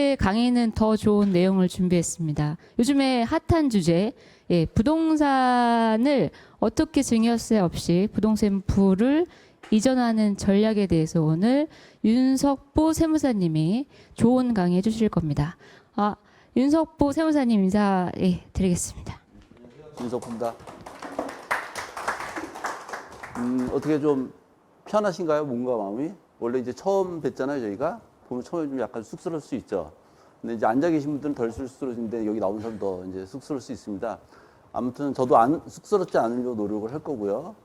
오늘 강의는 더 좋은 내용을 준비했습니다. 요즘에 핫한 주제, 부동산을 어떻게 증여세 없이 부동산 부를 이전하는 전략에 대해서 오늘 윤석보 세무사님이 좋은 강의 해주실 겁니다. 윤석보 세무사님 인사 드리겠습니다. 윤석보입니다. 어떻게 좀 편하신가요? 몸과 마음이? 원래 이제 처음 뵀잖아요, 저희가. 보면 처음에 좀 약간 쑥스러울 수 있죠. 근데 이제 앉아 계신 분들은 덜 쑥스러우신데 여기 나온 사람 더 이제 쑥스러울 수 있습니다. 아무튼 저도 쑥스럽지 않으려고 노력을 할 거고요.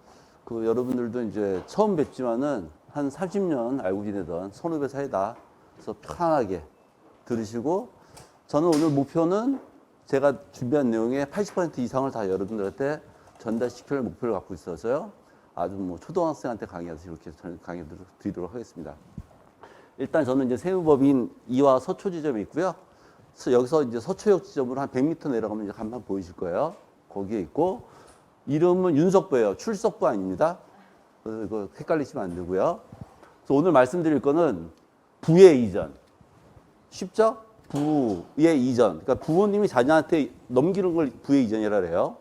여러분들도 이제 처음 뵙지만은 한 30년 알고 지내던 선후배 사이다. 그래서 편안하게 들으시고, 저는 오늘 목표는 제가 준비한 내용의 80% 이상을 다 여러분들한테 전달시킬 목표를 갖고 있어서요. 아주 뭐 초등학생한테 강의하듯이 이렇게 강의 드리도록 하겠습니다. 일단 저는 이제 세무법인 이화 서초 지점에 있고요. 여기서 이제 서초역 지점으로 한 100m 내려가면 이제 간판 보이실 거예요. 거기에 있고, 이름은 윤석보예요. 출석보 아닙니다. 그래서 이거 헷갈리시면 안 되고요. 그래서 오늘 말씀드릴 거는 부의 이전. 쉽죠? 부의 이전. 그러니까 부모님이 자녀한테 넘기는 걸 부의 이전이라 그래요.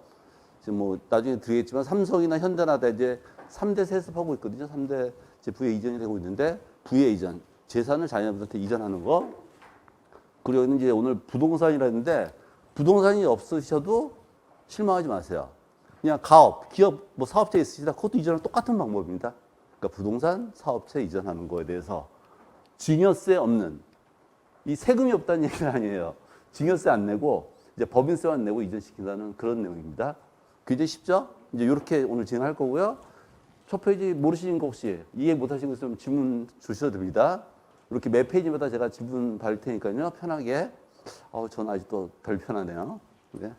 지금 뭐 나중에 드리겠지만 삼성이나 현대나 다 이제 3대 세습하고 있거든요. 3대 부의 이전이 되고 있는데, 부의 이전. 재산을 자녀분한테 이전하는 거. 그리고 이제 오늘 부동산이라는데, 부동산이 없으셔도 실망하지 마세요. 그냥 가업, 기업, 뭐 사업체 있으시다. 그것도 이전은 똑같은 방법입니다. 그러니까 부동산, 사업체 이전하는 거에 대해서 증여세 없는, 이 세금이 없다는 얘기는 아니에요. 증여세 안 내고 이제 법인세만 내고 이전시킨다는 그런 내용입니다. 굉장히 쉽죠? 이제 이렇게 오늘 진행할 거고요. 첫 페이지 모르시는 거 혹시 이해 못 하신 거 있으면 질문 주셔도 됩니다. 이렇게 매 페이지마다 제가 질문 받을 테니까요. 편하게. 저는 아직도 덜 편하네요. 네.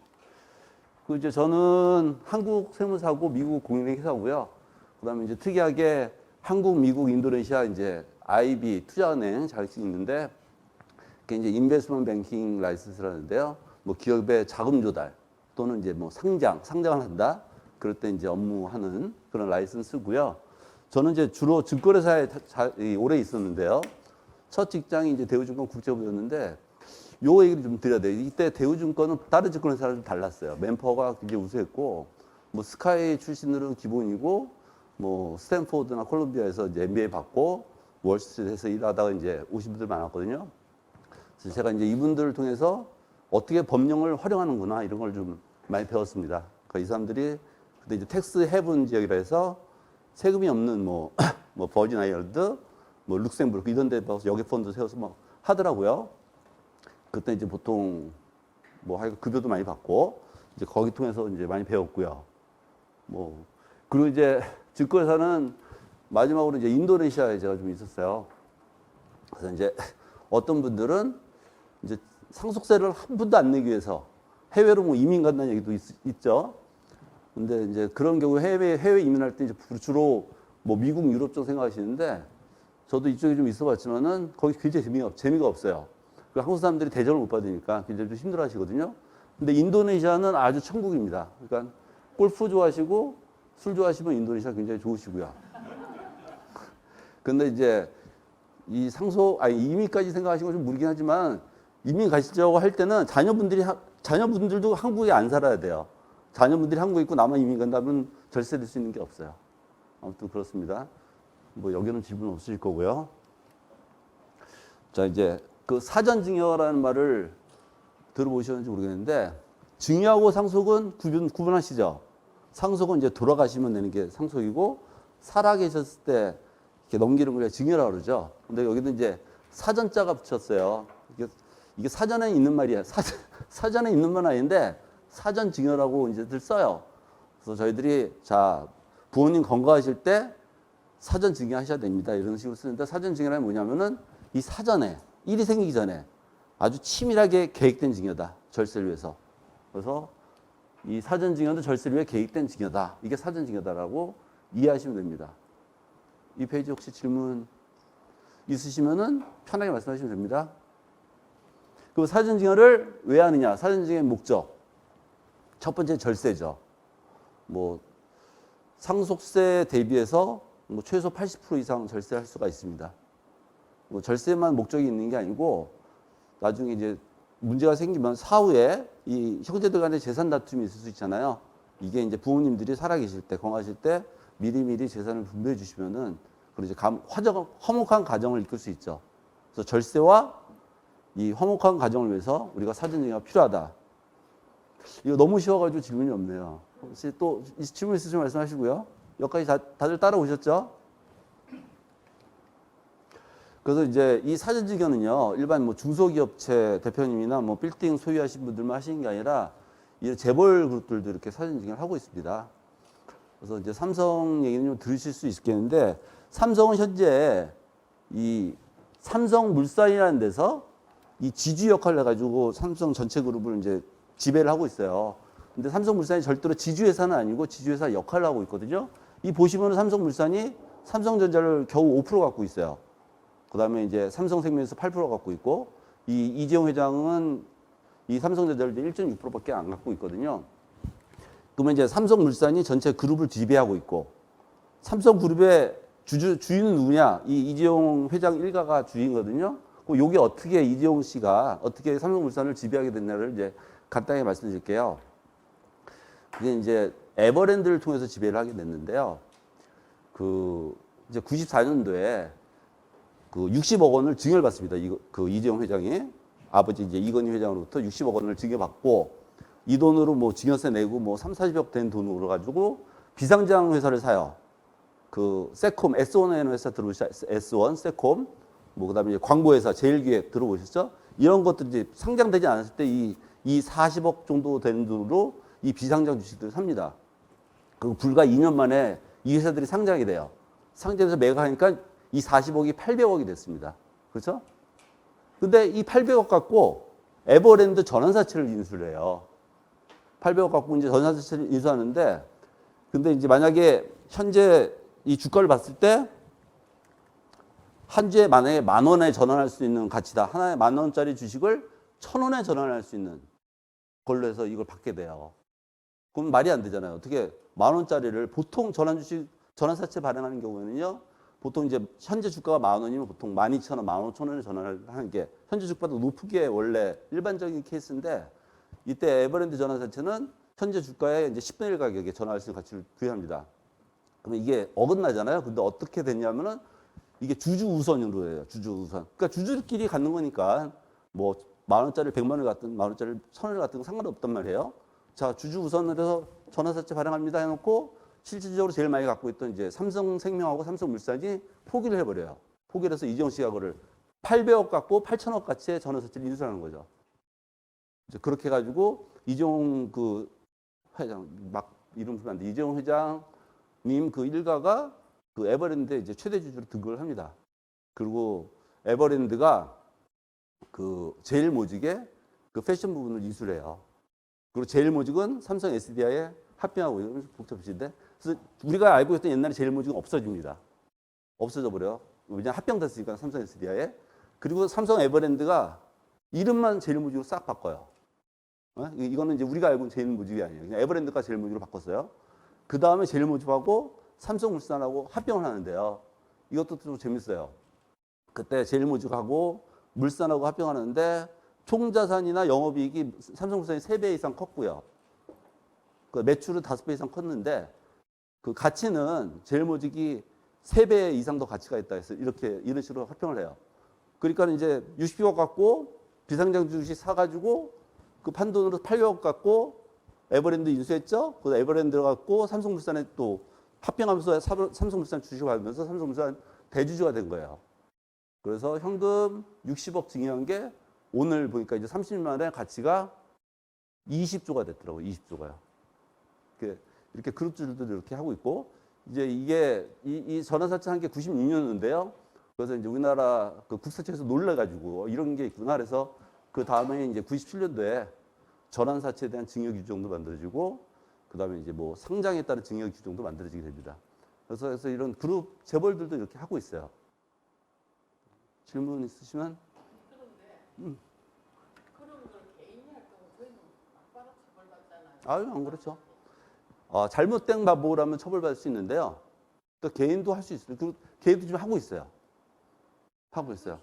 이제 저는 한국 세무사고 미국 공인의 회사고요. 그다음에 이제 특이하게 한국, 미국, 인도네시아 이제 IB 투자은행 자격증이 있는데, 그게 이제 인베스트먼트 뱅킹 라이선스라는데요. 뭐 기업의 자금 조달 또는 이제 뭐 상장을 한다. 그럴 때 이제 업무하는 그런 라이선스고요. 저는 이제 주로 증권회사에 오래 있었는데요. 첫 직장이 이제 대우증권 국제부였는데, 요 얘기를 좀 드려야 돼요. 이때 대우증권은 다른 증권회사랑 좀 달랐어요. 맨파워가 굉장히 우수했고, 뭐 스카이 출신들은 기본이고, 뭐 스탠포드나 콜롬비아에서 이제 MBA 받고 월스트리트에서 일하다가 이제 오신 분들 많았거든요. 그래서 제가 이제 이분들을 통해서 어떻게 법령을 활용하는구나 이런 걸 좀 많이 배웠습니다. 그러니까 이 사람들이 그때 이제 텍스 헤븐 지역이라 해서 세금이 없는 뭐 버진 아일랜드, 뭐 룩셈부르크 이런 데 가서 여객 펀드 세워서 막 하더라고요. 그때 이제 보통 뭐 급여도 많이 받고 이제 거기 통해서 이제 많이 배웠고요. 그리고 이제 증권회사는 마지막으로 이제 인도네시아에 제가 좀 있었어요. 그래서 이제 어떤 분들은 이제 상속세를 한 푼도 안 내기 위해서 해외로 뭐 이민 간다는 얘기도 있죠. 근데 이제 그런 경우 해외 이민할 때 이제 주로 뭐 미국, 유럽 쪽 생각하시는데, 저도 이쪽에 좀 있어봤지만은 거기 굉장히 재미가 없어요. 한국 사람들이 대접을 못 받으니까 굉장히 좀 힘들어 하시거든요. 근데 인도네시아는 아주 천국입니다. 그러니까 골프 좋아하시고 술 좋아하시면 인도네시아 굉장히 좋으시고요. 근데 이제 이민까지 생각하시는 건 좀 무리긴 하지만, 이민 가시려고 할 때는 자녀분들도 한국에 안 살아야 돼요. 자녀분들이 한국에 있고 나만 이민 간다면 절세 될 수 있는 게 없어요. 아무튼 그렇습니다. 뭐 여기는 질문 없으실 거고요. 자, 이제 그 사전증여라는 말을 들어보셨는지 모르겠는데, 증여하고 상속은 구분하시죠? 상속은 이제 돌아가시면 내는 게 상속이고, 살아 계셨을 때 이렇게 넘기는 걸 증여라고 그러죠. 근데 여기는 이제 사전자가 붙였어요. 이게 사전에 있는 말이에요. 사전에 있는 말은 아닌데, 사전증여라고 이제들 써요. 그래서 저희들이, 부모님 건강하실 때 사전증여 하셔야 됩니다. 이런 식으로 쓰는데, 사전증여란 뭐냐면은 이 사전에, 일이 생기기 전에 아주 치밀하게 계획된 증여다. 절세를 위해서. 그래서 이 사전증여도 절세를 위해 계획된 증여다. 이게 사전증여다라고 이해하시면 됩니다. 이 페이지 혹시 질문 있으시면은 편하게 말씀하시면 됩니다. 그리고 사전증여를 왜 하느냐? 사전증여의 목적. 첫 번째 절세죠. 뭐 상속세 대비해서 뭐 최소 80% 이상 절세할 수가 있습니다. 뭐 절세만 목적이 있는 게 아니고, 나중에 이제 문제가 생기면 사후에 이 형제들 간의 재산 다툼이 있을 수 있잖아요. 이게 이제 부모님들이 살아계실 때, 건강하실 때 미리미리 재산을 분배해 주시면은 그런 이제 화목한 가정을 이끌 수 있죠. 그래서 절세와 이 화목한 가정을 위해서 우리가 사전정의가 필요하다. 이거 너무 쉬워가지고 질문이 없네요. 혹시 또 질문 있으시면 말씀하시고요. 여기까지 다들 따라오셨죠? 그래서 이제 이 사전지견은요, 일반 뭐 중소기업체 대표님이나 뭐 빌딩 소유하신 분들만 하시는 게 아니라 이 재벌 그룹들도 이렇게 사전지견을 하고 있습니다. 그래서 이제 삼성 얘기는 좀 들으실 수 있겠는데, 삼성은 현재 이 삼성물산이라는 데서 이 지주 역할을 해가지고 삼성 전체 그룹을 이제 지배를 하고 있어요. 근데 삼성물산이 절대로 지주회사는 아니고 지주회사 역할을 하고 있거든요. 이 보시면은 삼성물산이 삼성전자를 겨우 5% 갖고 있어요. 그 다음에 이제 삼성생명에서 8% 갖고 있고, 이 이재용 회장은 이 삼성전자를 1.6%밖에 안 갖고 있거든요. 그러면 이제 삼성물산이 전체 그룹을 지배하고 있고, 삼성그룹의 주인은 누구냐? 이 이재용 회장 일가가 주인이거든요. 요게 어떻게 이재용 씨가 어떻게 삼성물산을 지배하게 됐냐를 이제 간단히 말씀드릴게요. 그게 이제 에버랜드를 통해서 지배를 하게 됐는데요. 이제 94년도에 60억 원을 증여를 받습니다. 그 이재용 회장이 아버지 이제 이건희 회장으로부터 60억 원을 증여받고, 이 돈으로 뭐 증여세 내고 뭐 3, 40억 된 돈으로 가지고 비상장 회사를 사요. 세콤 S1N 회사 들어보셨죠? S1 세콤, 뭐 그다음에 이제 광고회사 제일기획 들어보셨죠? 이런 것들이 이제 상장되지 않았을 때 이 40억 정도 되는 돈으로 이 비상장 주식들을 삽니다. 그리고 불과 2년 만에 이 회사들이 상장이 돼요. 상장해서 매각하니까 이 40억이 800억이 됐습니다. 그렇죠? 근데 이 800억 갖고 에버랜드 전환사채를 인수를 해요. 800억 갖고 이제 전환사채를 인수하는데, 근데 이제 만약에 현재 이 주가를 봤을 때 한 주에 만약에 10,000원에 전환할 수 있는 가치다. 하나에 10,000원짜리 주식을 1,000원에 전환할 수 있는 걸로 해서 이걸 받게 돼요. 그럼 말이 안 되잖아요. 어떻게 10,000원짜리를 보통 전환사채 발행하는 경우에는요, 보통 이제 현재 주가가 10,000원이면 보통 12,000원, 15,000원에 전환을 하는 게 현재 주가보다 높게 원래 일반적인 케이스인데, 이때 에버랜드 전환사채는 현재 주가의 이제 10분의 1 가격에 전환할 수 있는 가치를 부여합니다. 그러면 이게 어긋나잖아요. 근데 어떻게 됐냐면은 이게 주주 우선으로 해요. 주주 우선. 그러니까 주주들끼리 갖는 거니까 뭐 10,000원짜리 100만 원을 갖든 10,000원짜리 1,000원을 갖든 상관없단 말이에요. 자, 주주 우선으로 해서 전환사채 발행합니다 해놓고, 실질적으로 제일 많이 갖고 있던 이제 삼성생명하고 삼성물산이 포기를 해버려요. 포기를 해서 이재용 씨가 그걸 800억 갖고 8,000억 가치의 전환사채를 인수하는 거죠. 이제 그렇게 해가지고 이재용 회장, 막 이름 쓰면 안 돼. 이재용 회장님 일가가 에버랜드에 이제 최대 주주로 등극을 합니다. 그리고 에버랜드가 제일모직의 패션 부분을 인수를 해요. 그리고 제일모직은 삼성 SDI에 합병하고, 이건 복잡하신데, 그래서 우리가 알고 있던 옛날에 제일모직은 없어집니다. 없어져 버려요. 왜냐하면 합병됐으니까 삼성 SDI에. 그리고 삼성 에버랜드가 이름만 제일모직으로 싹 바꿔요. 이거는 이제 우리가 알고 있는 제일모직이 아니에요. 그냥 에버랜드가 제일모직으로 바꿨어요. 그 다음에 제일모직하고 삼성물산하고 합병을 하는데요. 이것도 좀 재밌어요. 그때 제일모직하고 물산하고 합병하는데 총자산이나 영업이익이 삼성물산이 3배 이상 컸고요. 매출은 5배 이상 컸는데 가치는 제일모직이 3배 이상 더 가치가 있다 해서 이런 식으로 합병을 해요. 그러니까 이제 60억 갖고 비상장 주식 사가지고 판돈으로 800억 갖고 에버랜드 인수했죠. 그 에버랜드 갖고 삼성물산에 또 합병하면서 삼성물산 주식을 받으면서 삼성물산 대주주가 된 거예요. 그래서 현금 60억 증여한 게 오늘 보니까 이제 30년 만에 가치가 20조가 됐더라고요. 20조가요. 이렇게 그룹주들도 이렇게 하고 있고, 이제 이게 이 전환사채 한 게 96년도인데요. 그래서 이제 우리나라 국세청에서 놀래가지고 이런 게 있구나. 그래서 그 다음에 이제 97년도에 전환사채에 대한 증여 규정도 만들어지고, 그 다음에 이제 뭐 상장에 따른 증여 규정도 만들어지게 됩니다. 그래서 이런 그룹 재벌들도 이렇게 하고 있어요. 질문 있으시면? 그런데 그런 걸 개인이 할 경우 저희는 막바로 처벌받잖아요. 아유, 안 그렇죠. 잘못된 바보라면 처벌받을 수 있는데요. 또 개인도 할 수 있어요. 그 개인도 지금 하고 있어요. 하고 있어요.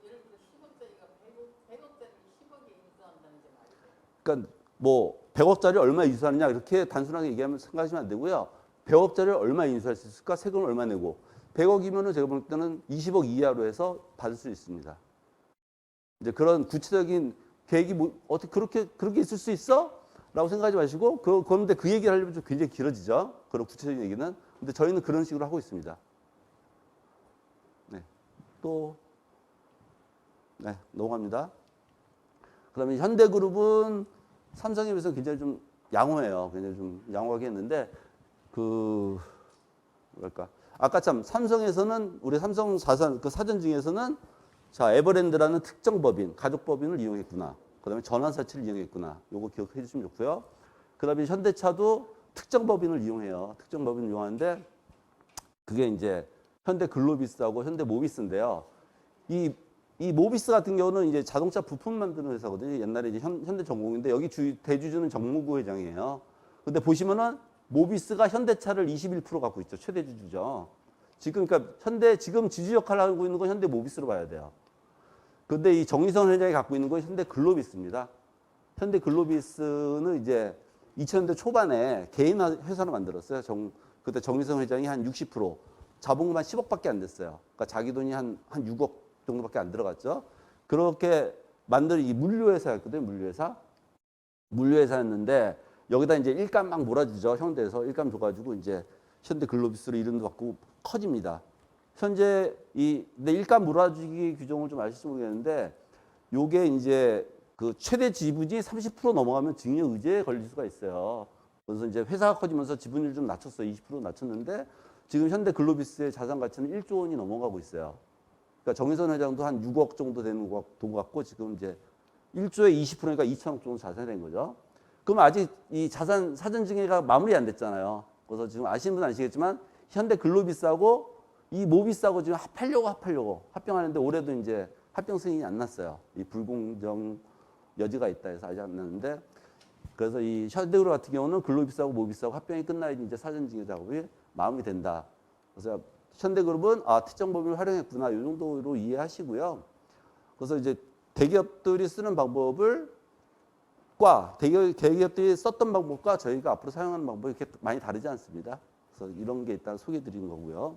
예를 들어 10억짜리가 100억짜리 그러니까 뭐 100억짜리 얼마 인수하느냐 이렇게 단순하게 얘기하면 생각하시면 안 되고요. 100억짜리를 얼마 인수할 수 있을까? 세금을 얼마 내고 100억이면은 제가 볼 때는 20억 이하로 해서 받을 수 있습니다. 이제 그런 구체적인 계획이 뭐 어떻게 그렇게 있을 수 있어? 라고 생각하지 마시고 그런데 그 얘기를 하려면 좀 굉장히 길어지죠. 그런 구체적인 얘기는. 근데 저희는 그런 식으로 하고 있습니다. 네. 또 네, 넘어갑니다. 그다음에 현대그룹은 삼성에 비해서 굉장히 좀 양호해요. 굉장히 좀 양호하게 했는데 뭐랄까 아까 참 삼성에서는 우리 삼성 자산 그 사전 중에서는 자 에버랜드라는 특정 법인 가족 법인을 이용했구나. 그다음에 전환사채를 이용했구나. 요거 기억해 주시면 좋고요. 그다음에 현대차도 특정 법인을 이용해요. 특정 법인을 이용하는데 그게 이제 현대글로비스하고 현대모비스인데요. 이 모비스 같은 경우는 이제 자동차 부품 만드는 회사거든요. 옛날에 이제 현대전공인데 여기 대주주는 정무구 회장이에요. 근데 보시면은 모비스가 현대차를 21% 갖고 있죠. 최대 주주죠. 지금 그러니까 지금 지주 역할을 하고 있는 건 현대모비스로 봐야 돼요. 근데 이 정의선 회장이 갖고 있는 건 현대글로비스입니다. 현대글로비스는 이제 2000년대 초반에 개인 회사로 만들었어요. 그때 정의선 회장이 한 60%, 자본금 한 10억밖에 안 됐어요. 그러니까 자기 돈이 한 6억 정도밖에 안 들어갔죠. 그렇게 만든 이 물류회사였거든요. 물류회사였는데 여기다 이제 일감 막 몰아주죠. 현대에서 일감 줘가지고 이제 현대글로비스로 이름도 바꾸고 커집니다. 현재 근데 일감 몰아주기 규정을 좀 아실지 모르겠는데 요게 이제 그 최대 지분이 30% 넘어가면 징역 의제에 걸릴 수가 있어요. 그래서 이제 회사가 커지면서 지분율 좀 낮췄어요. 20% 낮췄는데 지금 현대글로비스의 자산 가치는 1조 원이 넘어가고 있어요. 그러니까 정의선 회장도 한 6억 정도 되는 돈 같고 지금 이제 1조에 20%니까 2천억 정도 자산이 된 거죠. 그럼 아직 이 자산 사전증여가 마무리 안 됐잖아요. 그래서 지금 아시는 분은 아시겠지만 현대글로비스하고 이 모비스하고 지금 합병하는데 올해도 이제 합병 승인이 안 났어요. 이 불공정 여지가 있다 해서 아직 안 났는데 그래서 이 현대그룹 같은 경우는 글로비스하고 모비스하고 합병이 끝나야지 이제 사전증여 작업이 마무리된다. 그래서 현대그룹은 특정 법인을 활용했구나 이 정도로 이해하시고요. 그래서 이제 대기업들이 쓰는 대기업들이 썼던 방법과 저희가 앞으로 사용하는 방법이 이렇게 많이 다르지 않습니다. 그래서 이런 게 일단 소개해드리는 거고요.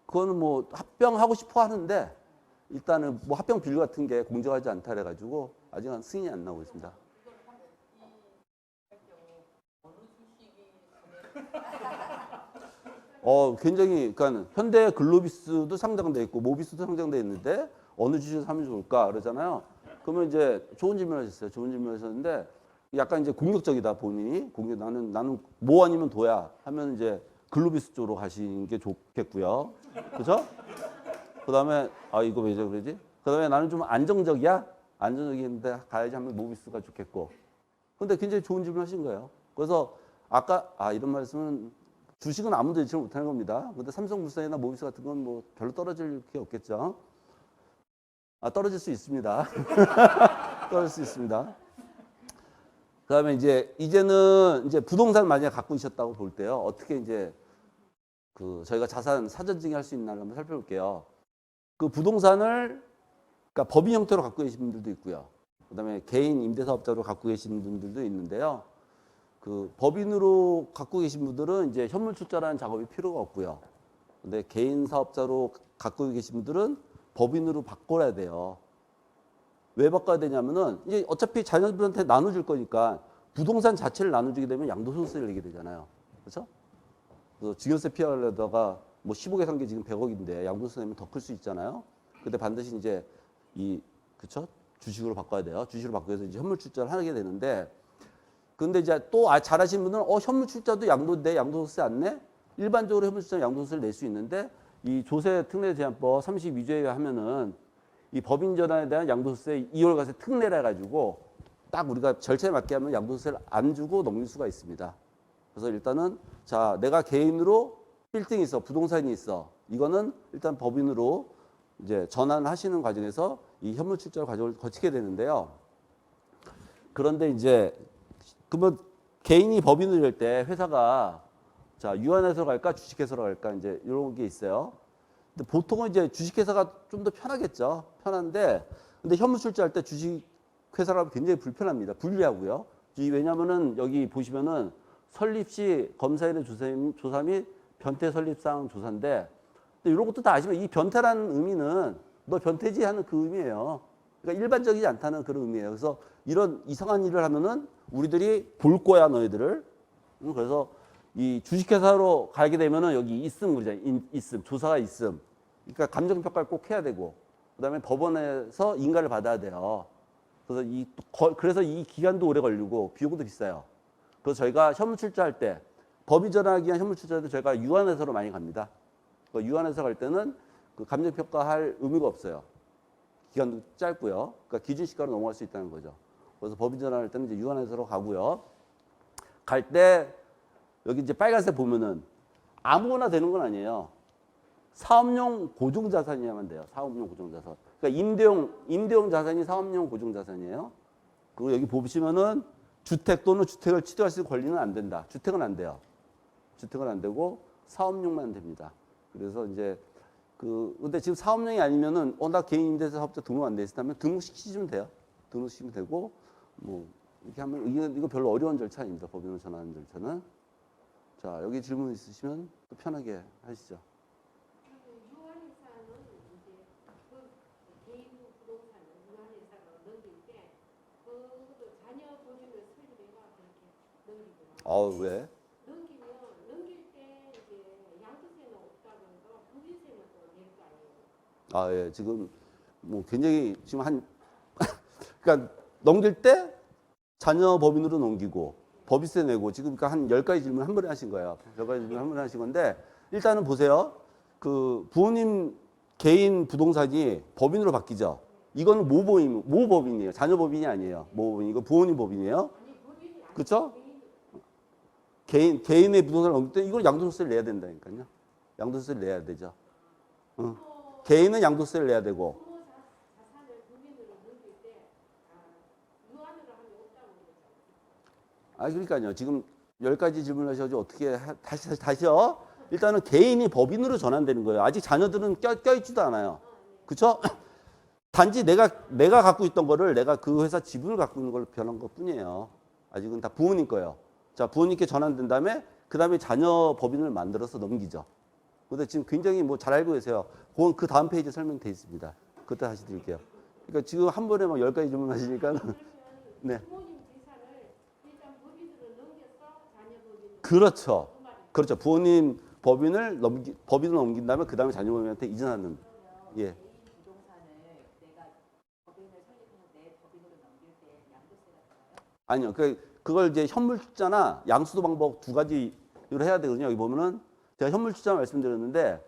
그거는 뭐 합병하고 싶어 하는데 일단은 뭐 합병 비율 같은 게 공정하지 않다 그래가지고 아직은 승인이 안 나오고 있습니다. 굉장히, 그러니까 현대글로비스도 상장돼 있고 모비스도 상장돼 있는데 어느 주식을 사면 좋을까 그러잖아요. 그러면 이제 좋은 질문을 하셨어요. 좋은 질문을 하셨는데 약간 이제 공격적이다 본인이. 나는 뭐 아니면 도야 하면 이제 글로비스 쪽으로 가시는 게 좋겠고요. 그렇죠? 그다음에 이거 왜 그러지? 그다음에 나는 좀 안정적이야. 안정적인데 가야지 하면 모비스가 좋겠고. 근데 굉장히 좋은 질문 하신 거예요. 그래서 아까 이런 말씀은 주식은 아무도 예측을 못하는 겁니다. 근데 삼성물산이나 모비스 같은 건 뭐 별로 떨어질 게 없겠죠. 떨어질 수 있습니다. 떨어질 수 있습니다. 그다음에 이제는 이제 부동산 만약에 갖고 계셨다고 볼 때요. 어떻게 이제 저희가 자산 사전증여할 수 있나를 한번 살펴볼게요. 그 부동산을 그러니까 법인 형태로 갖고 계신 분들도 있고요. 그다음에 개인 임대사업자로 갖고 계신 분들도 있는데요. 그 법인으로 갖고 계신 분들은 이제 현물 출자라는 작업이 필요가 없고요. 근데 개인 사업자로 갖고 계신 분들은 법인으로 바꿔야 돼요. 왜 바꿔야 되냐면은 이제 어차피 자녀들한테 나눠줄 거니까 부동산 자체를 나눠주게 되면 양도소득세를 내게 되잖아요. 그렇죠? 그래서 증여세 피하려다가 뭐 15개 산 게 지금 100억인데 양도소득세 내면 더 클 수 있잖아요. 근데 반드시 이제 그렇죠? 주식으로 바꿔야 돼요. 주식으로 바꿔서 이제 현물 출자를 하게 되는데 근데 이제 또 잘하시는 분은 현물 출자도 양도소득세 안 내? 일반적으로 현물 출자 양도소득세를 낼 수 있는데 이 조세특례제한법 32조에 하면은 이 법인 전환에 대한 양도소득세 2월과세 특례라 해가지고 딱 우리가 절차에 맞게 하면 양도소득세를 안 주고 넘길 수가 있습니다. 그래서 일단은 내가 개인으로 빌딩이 있어, 부동산이 있어. 이거는 일단 법인으로 이제 전환하시는 과정에서 이 현물 출자 과정을 거치게 되는데요. 그런데 이제 그러면 개인이 법인을 될 때 회사가 유한회사로 갈까 주식회사로 갈까 이제 이런 게 있어요. 근데 보통은 이제 주식회사가 좀 더 편하겠죠. 편한데 근데 현물 출자할 때 주식 회사라면 굉장히 불편합니다. 불리하고요. 왜냐면은 여기 보시면은 설립 시 검사일의 조사 및 변태 설립상 조사인데 이런 것도 다 아시면 이 변태라는 의미는 너 변태지 하는 그 의미예요. 그러니까 일반적이지 않다는 그런 의미예요. 그래서 이런 이상한 일을 하면은 우리들이 볼 거야 너희들을. 그래서 이 주식회사로 가게 되면은 여기 있음 그러잖아요. 있음 조사가 있음. 그러니까 감정평가를 꼭 해야 되고 그다음에 법원에서 인가를 받아야 돼요. 그래서 이 기간도 오래 걸리고 비용도 비싸요. 그래서 저희가 현물 출자할 때 법이 전환하기 위한 현물 출자할 때 저희가 유한회사로 많이 갑니다. 유한회사 갈 때는 그 감정평가할 의미가 없어요. 기간도 짧고요. 그러니까 기준시가로 넘어갈 수 있다는 거죠. 그래서 법인 전환할 때는 이제 유한회사로 가고요. 갈 때 여기 이제 빨간색 보면은 아무거나 되는 건 아니에요. 사업용 고정자산이야만 돼요. 사업용 고정자산. 그러니까 임대용 자산이 사업용 고정자산이에요. 그리고 여기 보시면은 주택 또는 주택을 취득할 수 있는 권리는 안 된다. 주택은 안 돼요. 주택은 안 되고 사업용만 됩니다. 그래서 이제 근데 지금 사업용이 아니면은 나 개인 임대 사업자 등록 안 돼 있다면 등록시키시면 돼요. 등록시키면 되고 뭐 이렇게 하면 이거 별로 어려운 절차 아닙니다. 법인으로 전환하는 절차는. 자, 여기 질문 있으시면 또 편하게 하시죠. 유한회사는 이제 그 개인 부동산을 유한회사로 넘길 때 그것도 자녀 법인을 설립해가 그렇게 넘기더라고요. 왜? 넘길 때 이제 양도세는 없다면서 법인세는 또 낼 거 아니에요. 예. 지금 뭐 굉장히 지금 그러니까 넘길 때 자녀 법인으로 넘기고 법인세 내고 지금 그러니까 한 10가지 질문 한 번에 하신 거예요. 10가지 질문 한 번에 하신 건데 일단은 보세요. 그 부모님 개인 부동산이 법인으로 바뀌죠. 이거는 모법인이에요. 자녀 법인이 아니에요. 모법인. 이거 부모님 법인이에요. 그렇죠? 개인의 부동산을 넘길 때 이걸 양도세를 내야 된다니까요. 양도세를 내야 되죠. 개인은 양도세를 내야 되고. 부모 자산을 법인으로 넘길 때 유한으로 하면 없다고 그러잖아요. 그러니까요. 지금 10가지 질문을 하셔가지고 어떻게 다시요. 일단은 개인이 법인으로 전환되는 거예요. 아직 자녀들은 껴있지도 않아요. 그렇죠? 단지 내가 갖고 있던 거를 내가 그 회사 지분을 갖고 있는 걸로 변한 것 뿐이에요. 아직은 다 부모님 거예요. 자, 부모님께 전환된 다음에 그 다음에 자녀 법인을 만들어서 넘기죠. 근데 지금 굉장히 뭐 잘 알고 계세요. 그건 그 다음 페이지에 설명돼 있습니다. 그때 다시 드릴게요. 그러니까 지금 한 번에 막 10가지 질문 하시니까 네. 부모님 재산을 일단 법인으로 넘겨서 자녀 법인으로 그렇죠. 그렇죠. 부모님 법인을 넘긴 다음에 그 다음에 자녀 법인한테 이전하는. 예. 개인 부동산을 내가 법인을 설립해서 내 법인으로 넘길 때 양도세가 들어요? 아니요. 그걸 이제 현물 출자나 양수도 방법 두 가지로 해야 되거든요. 여기 보면은 제가 현물 출자 말씀드렸는데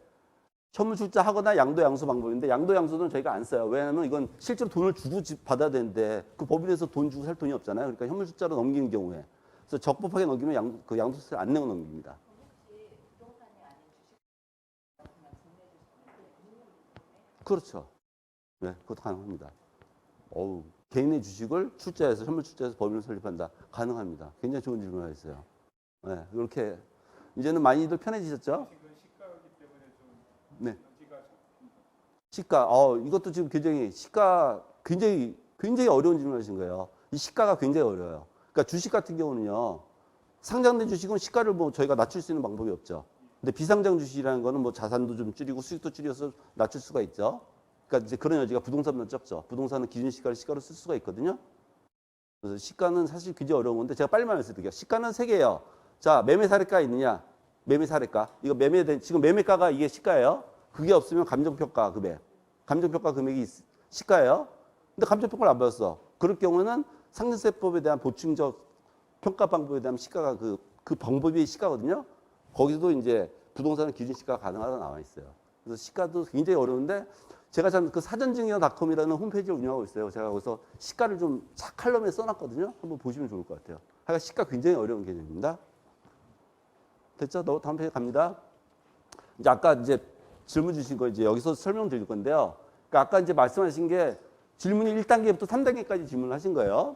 현물 출자 하거나 양도 양수 방법인데 양도 양수는 저희가 안 써요. 왜냐하면 이건 실제로 돈을 주고 받아야 되는데 그 법인에서 돈 주고 살 돈이 없잖아요. 그러니까 현물 출자로 넘기는 경우에 그래서 적법하게 넘기면 양도세를 안 내고 넘깁니다. 혹시 부동산이 아닌 주식 같은 거 증명해 주시면 그렇죠. 네, 그것도 가능합니다. 개인의 주식을 출자해서 현물 출자해서 법인을 설립한다. 가능합니다. 굉장히 좋은 질문을 하셨어요. 네, 이렇게 이제는 많이들 편해지셨죠? 네. 시가. 이것도 지금 시가 굉장히 어려운 질문을 하신 거예요. 이 시가가 굉장히 어려워요. 그러니까 주식 같은 경우는요. 상장된 주식은 시가를 뭐 저희가 낮출 수 있는 방법이 없죠. 근데 비상장 주식이라는 거는 뭐 자산도 좀 줄이고 수익도 줄여서 낮출 수가 있죠. 그러니까 이제 그런 여지가 부동산보다 적죠. 부동산은 기준 시가를 쓸 수가 있거든요. 그래서 시가는 사실 굉장히 어려운 건데 제가 빨리 말씀드릴게요. 시가는 3개예요. 자, 매매 사례가 있느냐? 매매 사례가. 이거 지금 매매가가 이게 시가예요. 그게 없으면 감정평가 금액. 감정평가 금액이 시가예요. 근데 감정평가를 안 받았어. 그럴 경우는 상승세법에 대한 보충적 평가 방법에 대한 시가가 그 방법이 시가거든요. 거기서도 이제 부동산은 기준 시가가 가능하다 나와 있어요. 그래서 시가도 굉장히 어려운데 제가 참 그 사전증여닷컴이라는 홈페이지를 운영하고 있어요. 제가 거기서 시가를 좀 칼럼에 써놨거든요. 한번 보시면 좋을 것 같아요. 하여간 시가 굉장히 어려운 개념입니다. 됐죠? 다음 페이지 갑니다. 이제 아까 이제 질문 주신 거 이제 여기서 설명드릴 건데요. 그러니까 아까 이제 말씀하신 게 질문이 1단계부터 3단계까지 질문을 하신 거예요.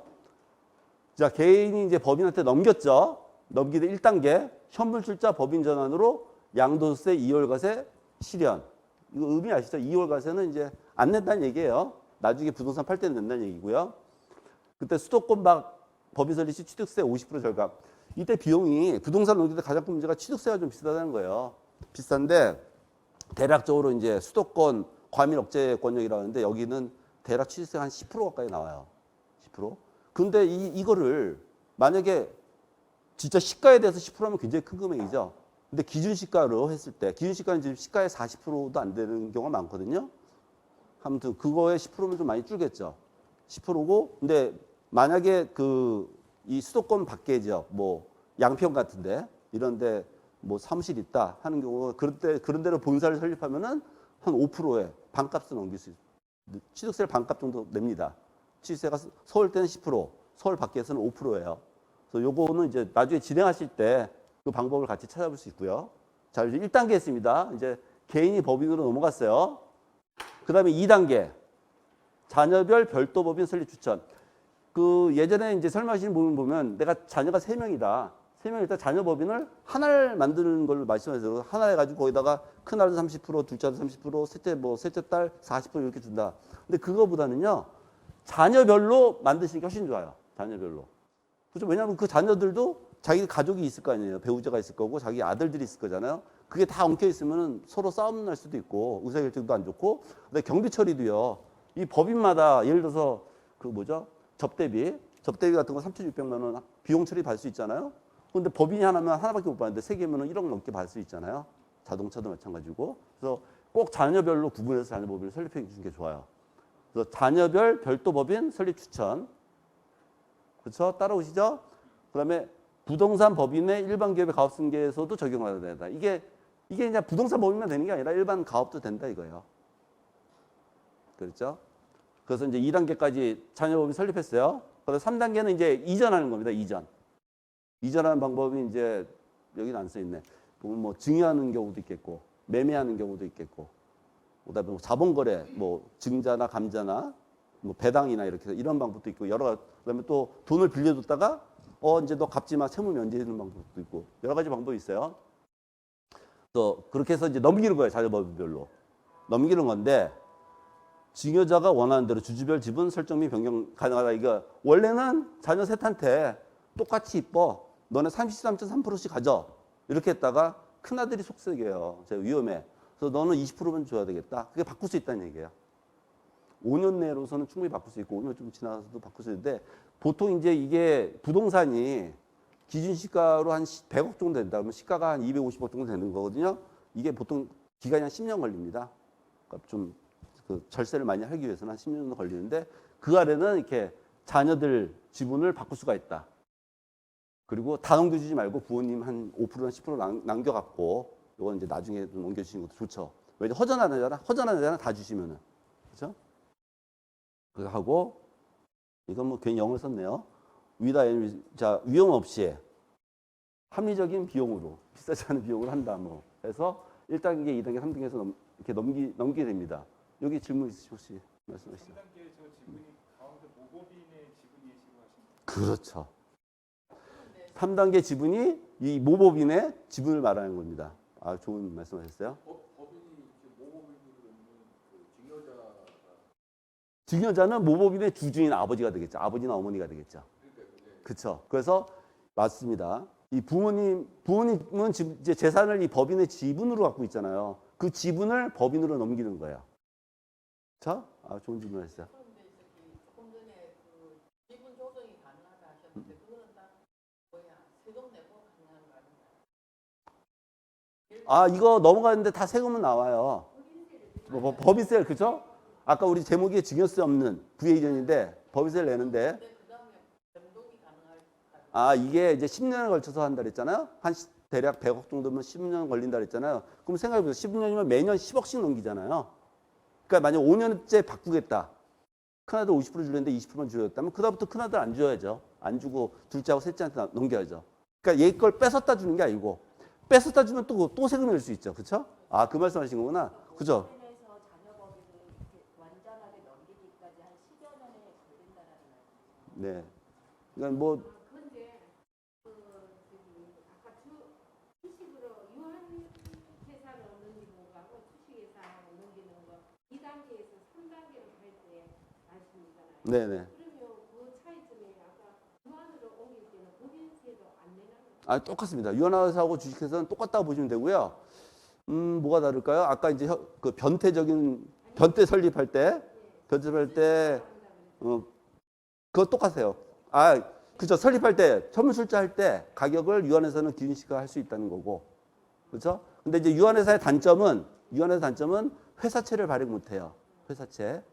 자, 개인이 이제 법인한테 넘겼죠. 넘기되 1단계 현물 출자 법인 전환으로 양도세 2월과세 실현. 이거 의미 아시죠? 2월과세는 이제 안 낸다는 얘기예요. 나중에 부동산 팔 때는 된다는 얘기고요. 그때 수도권 막 법인 설립 시 취득세 50% 절감. 이때 비용이 부동산 넘길 때 가장 큰 문제가 취득세가 좀 비싸다는 거예요. 비싼데 대략적으로 이제 수도권 과밀 억제 권역이라고 하는데 여기는 대략 취득세가 한 10% 가까이 나와요. 10%. 근데 이거를 만약에 진짜 시가에 대해서 10%하면 굉장히 큰 금액이죠. 근데 기준 시가로 했을 때 기준 시가는 지금 시가의 40%도 안 되는 경우가 많거든요. 아무튼 그거에 10%면 좀 많이 줄겠죠. 10%고 근데 만약에 이 수도권 밖에 지역 뭐 양평 같은데 이런데 뭐 사무실 있다 하는 경우 그런 데로 본사를 설립하면은 한 5%에 반값을 넘길 수 있어요. 취득세를 반값 정도 냅니다. 취득세가 서울 때는 10%, 서울 밖에서는 5%예요. 그래서 요거는 이제 나중에 진행하실 때 그 방법을 같이 찾아볼 수 있고요. 자, 이제 1단계 했습니다. 이제 개인이 법인으로 넘어갔어요. 그 다음에 2단계. 자녀별 별도 법인 설립 추천. 예전에 이제 설명하시는 부분 보면 내가 자녀가 3명이다. 3명이다. 자녀 법인을 하나를 만드는 걸로 말씀하세요. 하나 해가지고 거기다가 큰 아들 30%, 둘째 아들 30%, 셋째 딸 40% 이렇게 준다. 근데 그거보다는요, 자녀별로 만드시는 게 훨씬 좋아요. 자녀별로. 그죠? 왜냐하면 그 자녀들도 자기 가족이 있을 거 아니에요. 배우자가 있을 거고, 자기 아들들이 있을 거잖아요. 그게 다 엉켜 있으면 서로 싸움 날 수도 있고, 의사결정도 안 좋고, 근데 경비 처리도요, 이 법인마다 예를 들어서 접대비 같은 거 3,600만 원 비용 처리 받을 수 있잖아요. 근데 법인이 하나밖에 못 받는데 3개면 1억 넘게 받을 수 있잖아요. 자동차도 마찬가지고. 그래서 꼭 자녀별로 구분해서 자녀 법인을 설립해 주는 게 좋아요. 그래서 자녀별 별도 법인 설립 추천. 그렇죠? 따라오시죠? 그다음에 부동산 법인의 일반 기업의 가업 승계에서도 적용받아야 된다. 이게 이제 부동산 법인만 되는 게 아니라 일반 가업도 된다 이거예요. 그렇죠? 그래서 이제 2단계까지 자녀 법인 설립했어요. 그래서 3단계는 이제 이전하는 겁니다. 이전하는 방법이 이제 여기는 안 써 있네. 보면 뭐 증여하는 경우도 있겠고, 매매하는 경우도 있겠고, 그다음에 뭐 자본거래, 뭐 증자나 감자나 뭐 배당이나 이렇게 해서 이런 방법도 있고 그다음에 또 돈을 빌려줬다가 이제 너 갚지 마 채무 면제해주는 방법도 있고 여러 가지 방법이 있어요. 또 그렇게 해서 이제 넘기는 거예요. 자녀법인별로 넘기는 건데 증여자가 원하는 대로 주주별 지분 설정 및 변경 가능하다. 이거 원래는 자녀 셋한테 똑같이 이뻐 너네 33.3%씩 가져 이렇게 했다가 큰아들이 속썩여요. 제가 위험해. 그래서 너는 20%만 줘야 되겠다. 그게 바꿀 수 있다는 얘기예요. 5년 내로서는 충분히 바꿀 수 있고 5년 좀 지나서도 바꿀 수 있는데 보통 이제 이게 부동산이 기준 시가로 한 100억 정도 된다. 그러면 시가가 한 250억 정도 되는 거거든요. 이게 보통 기간이 한 10년 걸립니다. 그러니까 좀 절세를 많이 하기 위해서는 한 10년 정도 걸리는데 그 아래는 이렇게 자녀들 지분을 바꿀 수가 있다. 그리고 다 넘겨주지 말고 부모님 한 5%나 10% 남겨갖고 이건 이제 나중에 좀 넘겨주시는 것도 좋죠. 왜냐면 허전한 애잖아 다 주시면은. 그렇죠? 그거 하고 이건 뭐 괜히 영어를 썼네요. 자, 위험 없이 합리적인 비용으로 비싸지 않은 비용으로 한다. 뭐 해서 1단계, 2단계, 3단계에서 이렇게 넘기게 됩니다. 여기 질문 있으시 혹시 말씀하시죠. 3단계 저 지분이 가운데 모법인의 지분 예시로 하신 그렇죠. 3단계 지분이 이 모법인의 지분을 말하는 겁니다. 아, 좋은 말씀하셨어요. 법인이 모법인으로 있는 증여자가 증여자는 모법인의 주주인 아버지가 되겠죠. 아버지나 어머니가 되겠죠. 그렇죠. 그래서 맞습니다. 이 부모님은 이제 재산을 이 법인의 지분으로 갖고 있잖아요. 그 지분을 법인으로 넘기는 거예요. 자, 좋은 질문하셨어요. 그런데 조금 전에 그 지분 조정이 가능하다 하셨는데 그거는 다 세금 내고 가능한 거 아닌가요? 이거 넘어가는데 다 세금은 나와요. 법인세, 그죠? 아까 우리 제목이 증여세 없는 부의전인데 법인세를 내는데 그다음에 변동이 가능할까요? 이게 이제 10년을 걸쳐서 한다 그랬잖아요. 대략 100억 정도면 10년 걸린다 그랬잖아요. 그럼 생각해보세요. 10년이면 매년 10억씩 넘기잖아요. 그러니까 만약 5년째 바꾸겠다. 큰아들 50% 주려는데 20%만 주겠다면 그다음부터 큰아들 안 줘야죠. 안 주고 둘째하고 셋째한테 넘겨야죠. 그러니까 얘 걸 뺏었다 주는 게 아니고 뺏었다 주면 또 세금 낼 수 있죠. 그렇죠? 그 말씀하신 거구나. 그죠? 법인에서 자녀법인을 이렇게 완전하게 넘기기까지 한 10여 년에 걸린다라는 말씀이죠. 네. 그러니까 뭐 그런데 아까 주식으로 유한 재산을 넘기는 거하고 주식회사를 넘기는 거 2단계에서 3단계로 갈 때 네네. 그러면 그 차이점이 아까 유한으로 옮길 때는 법인세도 안 내나요? 아, 똑같습니다. 유한회사하고 주식회사는 똑같다고 보시면 되고요. 뭐가 다를까요? 아까 이제 그 변태 설립할 때, 그거 똑같아요. 아, 그죠. 설립할 때, 현물출자할 때 가격을 유한회사는 기준시가 할 수 있다는 거고. 그렇죠? 근데 이제 유한회사의 단점은 회사채를 발행 못 해요. 회사채.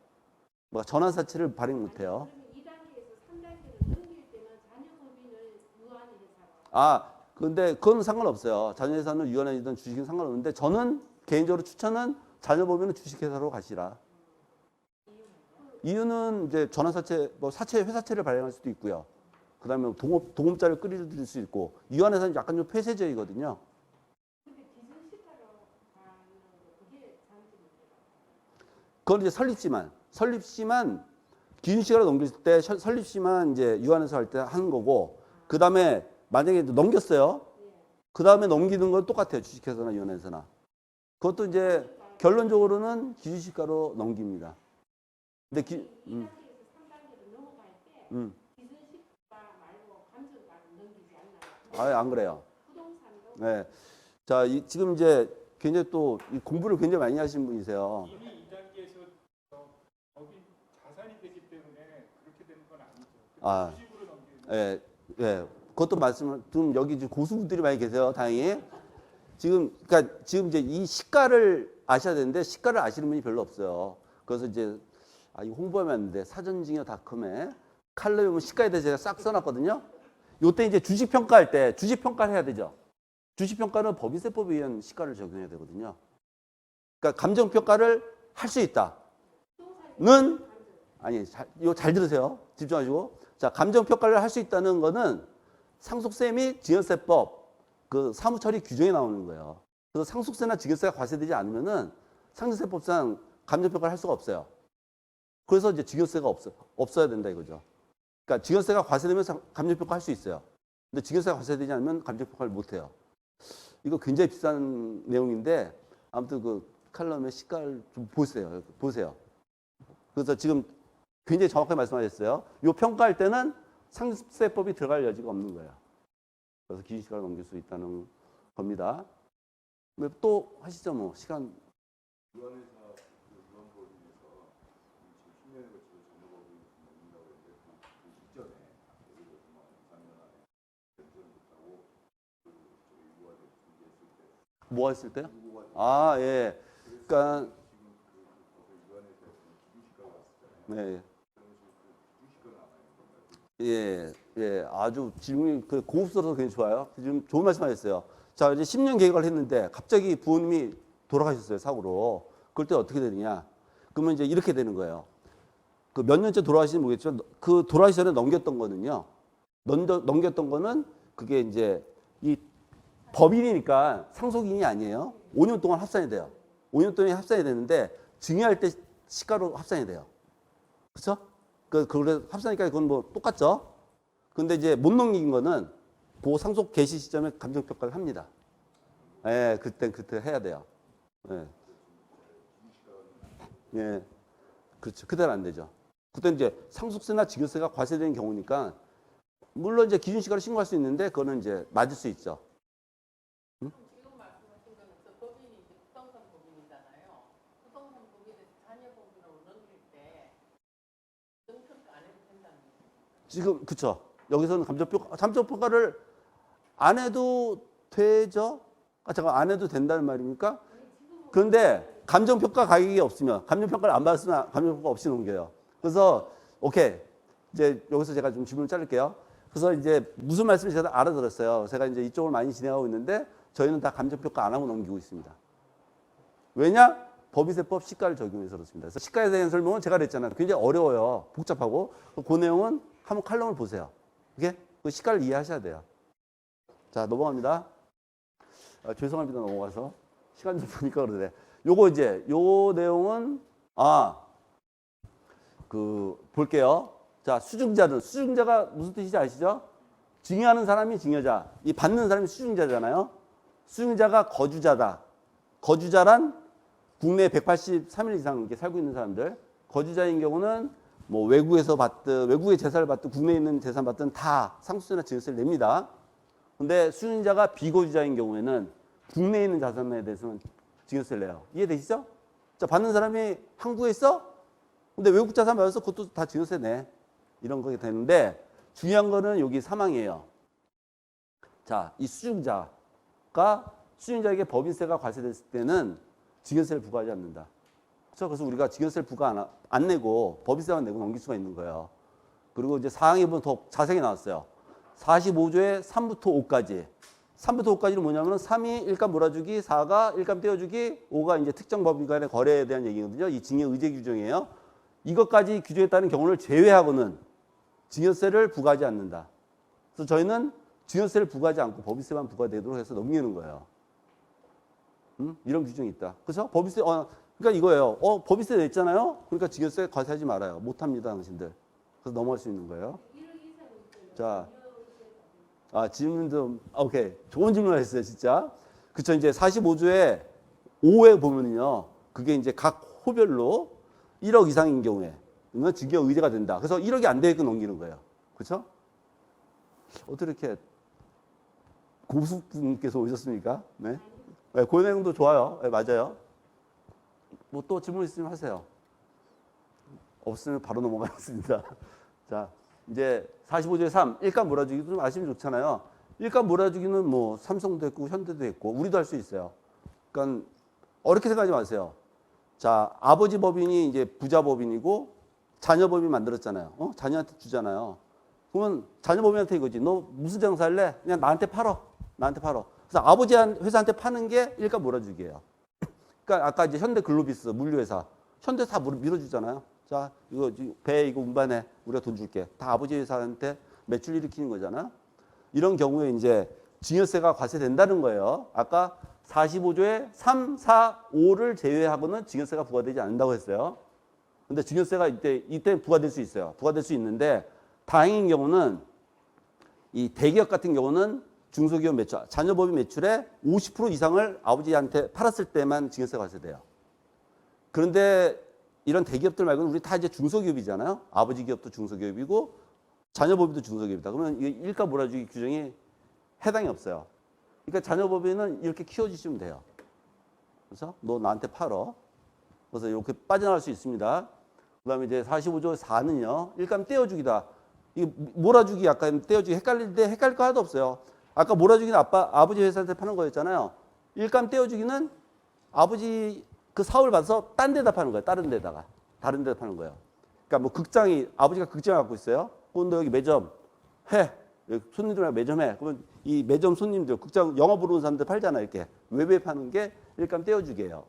뭐 전환사채를 발행 못 해요. 그러면 2단계에서 3단계를 넘길 때는 자녀 법인을 유한회사로. 아, 근데 그건 상관없어요. 자녀회사는 유한회사든 주식은 상관없는데 저는 개인적으로 추천은 자녀법인은 주식회사로 가시라. 이유는 이제 전환사채, 뭐 회사채를 발행할 수도 있고요. 그 다음에 동업자를 끌어들일 수 있고, 유한회사는 약간 좀 폐쇄적이거든요. 근데 기준시가로 가는 그게 장점이에요. 그건 이제 설립시만 기준시가로 넘길 때 설립시만 이제 유한회사 할 때 하는 거고, 그 다음에 만약에 넘겼어요. 그 다음에 넘기는 건 똑같아요. 주식회사나 유한회사나. 그것도 이제 결론적으로는 기준시가로 넘깁니다. 근데 2단계에서 3단계로 넘어갈 때 기준시가 말고 감정가를 넘기지 않나요? 안 그래요. 부동산도 네. 자, 지금 이제 굉장히 또 공부를 굉장히 많이 하신 분이세요. 이미 2단계에서 법인 자산이 되기 때문에 그렇게 되는 건 아니죠. 아, 주식으로 넘기는 예, 예. 그것도 말씀을 좀 여기 지금 고수분들이 많이 계세요. 다행히. 그러니까 지금 이제 이 시가를 아셔야 되는데 시가를 아시는 분이 별로 없어요. 그래서 이제 이거 홍보하면 안 돼. 사전징여닷컴에 칼럼에 보면 시가에 대해서 제가 싹 써놨거든요. 요때 이제 주식 평가할 때 주식 평가를 해야 되죠. 주식 평가는 법인세법에 의한 시가를 적용해야 되거든요. 그러니까 감정 평가를 할 수 있다는 아니, 이거 잘 들으세요. 집중하시고. 자, 감정 평가를 할 수 있다는 거는 상속세 및 증여세법 그 사무처리 규정에 나오는 거예요. 그래서 상속세나 증여세가 과세되지 않으면은 상속세법상 감정 평가를 할 수가 없어요. 그래서 이제 증여세가 없어야 된다 이거죠. 그러니까 증여세가 과세되면 감정 평가 할 수 있어요. 근데 증여세가 과세되지 않으면 감정 평가를 못 해요. 이거 굉장히 비싼 내용인데 아무튼 그 칼럼의 시가를 좀 보세요. 그래서 지금 굉장히 정확하게 말씀하셨어요. 이 평가할 때는 상속세법이 들어갈 여지가 없는 거예요. 그래서 기준시가를 넘길 수 있다는 겁니다. 또 하시죠, 뭐 시간. 뭐 했을 때요? 아, 예. 그러니까 네. 예, 예, 아주 질문이 고급스러워서 굉장히 좋아요. 지금 좋은 말씀하셨어요. 자, 이제 10년 계획을 했는데 갑자기 부모님이 돌아가셨어요, 사고로. 그럴 때 어떻게 되느냐? 그러면 이제 이렇게 되는 거예요. 그 몇 년째 돌아가시는지 모르겠지만 그 돌아가시 전에 넘겼던 거는요. 넘겼던 거는 그게 이제 이 법인이니까 상속인이 아니에요. 5년 동안 합산이 돼요. 5년 동안 합산이 되는데 증여할 때 시가로 합산이 돼요. 그렇죠? 그래 합산이니까 그건 뭐 똑같죠. 근데 이제 못 넘긴 거는 그 상속 개시 시점에 감정 평가를 합니다. 예, 그때 해야 돼요. 예. 예. 그렇죠. 그대로 안 되죠. 그때 이제 상속세나 증여세가 과세되는 경우니까 물론 이제 기준시가를 신고할 수 있는데 그거는 이제 맞을 수 있죠. 지금 말씀하신 거는 저 법인이 이제 부동산 법인이잖아요. 부동산 법인에서 자녀 법인으로 넘길 때 평가 안 해도 된다는 거죠. 지금 그쵸. 여기서는 감정평가를 안 해도 되죠. 잠깐 안 해도 된다는 말입니까? 그런데 감정평가 가격이 없으면 감정평가를 안 받았으면 감정평가 없이 넘겨요. 그래서 오케이 이제 여기서 제가 좀 질문을 자를게요. 그래서 이제 무슨 말씀인지 제가 알아들었어요. 제가 이제 이쪽을 많이 진행하고 있는데 저희는 다 감정평가 안 하고 넘기고 있습니다. 왜냐? 법인세법 시가를 적용해서 그렇습니다. 그래서 시가에 대한 설명은 제가 그랬잖아요. 굉장히 어려워요. 복잡하고. 그 내용은 한번 칼럼을 보세요. 이게 그 시가를 이해하셔야 돼요. 자, 넘어갑니다. 죄송합니다. 넘어가서. 시간 좀 보니까 그러네. 요거 이제, 요 내용은, 볼게요. 자, 수증자가 무슨 뜻인지 아시죠? 증여하는 사람이 증여자, 이 받는 사람이 수증자잖아요. 수증자가 거주자다. 거주자란 국내 183일 이상 이렇게 살고 있는 사람들. 거주자인 경우는 뭐 외국에서 받든 외국의 재산을 받든 국내에 있는 재산 받든 다 상속세나 증여세를 냅니다. 근데 수증자가 비거주자인 경우에는 국내에 있는 자산에 대해서는 증여세를 내요. 이해되시죠? 자, 받는 사람이 한국에 있어? 근데 외국 자산 받아서 그것도 다 증여세 내. 이런 거게 되는데 중요한 거는 여기 사망이에요. 자, 이 수증자에게 법인세가 과세됐을 때는 증여세를 부과하지 않는다. 그렇죠? 그래서 우리가 증여세를 부과 안 내고 법인세만 내고 넘길 수가 있는 거예요. 그리고 이제 사항에 보면 더 자세히 나왔어요. 45조의 3부터 5까지. 3부터 5까지는 뭐냐면 3이 일감 몰아주기, 4가 일감 떼어주기, 5가 이제 특정 법인 간의 거래에 대한 얘기거든요. 이 증여 의제 규정이에요. 이것까지 규정에 따른 경우를 제외하고는 증여세를 부과하지 않는다. 그래서 저희는 증여세를 부과하지 않고 법인세만 부과되도록 해서 넘기는 거예요. 이런 규정이 있다. 그래서 법인세, 그러니까 이거예요. 법인세 냈잖아요. 그러니까 증여세 과세하지 말아요. 못합니다, 당신들. 그래서 넘어갈 수 있는 거예요. 자, 질문도, 오케이. 좋은 질문을 했어요, 진짜. 그쵸, 이제 45조의 5에 보면은요, 그게 이제 각 호별로 1억 이상인 경우에, 그러면 증여 의제가 된다. 그래서 1억이 안 되게끔 넘기는 거예요. 그쵸? 어떻게 이렇게 고수분께서 오셨습니까? 네. 네, 그 내용도 좋아요. 네, 맞아요. 뭐 또 질문 있으면 하세요. 없으면 바로 넘어가겠습니다. 자, 이제 45조의 3, 일감 몰아주기도 좀 아시면 좋잖아요. 일감 몰아주기는 뭐 삼성도 했고 현대도 했고 우리도 할 수 있어요. 그러니까 어렵게 생각하지 마세요. 자, 아버지 법인이 이제 부자 법인이고 자녀 법인 만들었잖아요. 자녀한테 주잖아요. 그러면 자녀 법인한테 이거지. 너 무슨 장사할래? 그냥 나한테 팔어. 나한테 팔어. 그래서 아버지 회사한테 파는 게 일감 몰아주기예요. 그러니까 아까 이제 현대글로비스 물류회사, 현대 다 밀어주잖아요. 자, 이거 배 이거 운반해. 우리가 돈 줄게. 다 아버지 회사한테 매출 일으키는 거잖아. 이런 경우에 이제 증여세가 과세된다는 거예요. 아까 45조의 3, 4, 5를 제외하고는 증여세가 부과되지 않는다고 했어요. 근데 증여세가 이때 부과될 수 있어요. 부과될 수 있는데 다행인 경우는 이 대기업 같은 경우는 중소기업 매출, 자녀법인 매출의 50% 이상을 아버지한테 팔았을 때만 증여세가 과세돼요. 그런데 이런 대기업들 말고는 우리 다 이제 중소기업이잖아요. 아버지 기업도 중소기업이고 자녀법인도 중소기업이다. 그러면 이게 일가 몰아주기 규정이 해당이 없어요. 그러니까 자녀법인은 이렇게 키워주시면 돼요. 그래서 너 나한테 팔어. 그래서 이렇게 빠져나갈 수 있습니다. 그다음에 이제 45조 4는요. 일감 떼어주기다. 이 몰아주기 약간 떼어주기 헷갈릴 거 하나도 없어요. 아까 몰아주기는 아버지 회사한테 파는 거였잖아요. 일감 떼어주기는 아버지 그 사업을 받아서 딴 데다 파는 거예요. 다른 데다 파는 거예요. 그러니까 뭐 아버지가 극장을 갖고 있어요. 그럼 너 여기 매점 해. 손님들이랑 매점 해. 그러면 이 매점 손님들, 극장 영업으로 온 사람들 팔잖아요. 이렇게 외부에 파는 게 일감 떼어주기예요.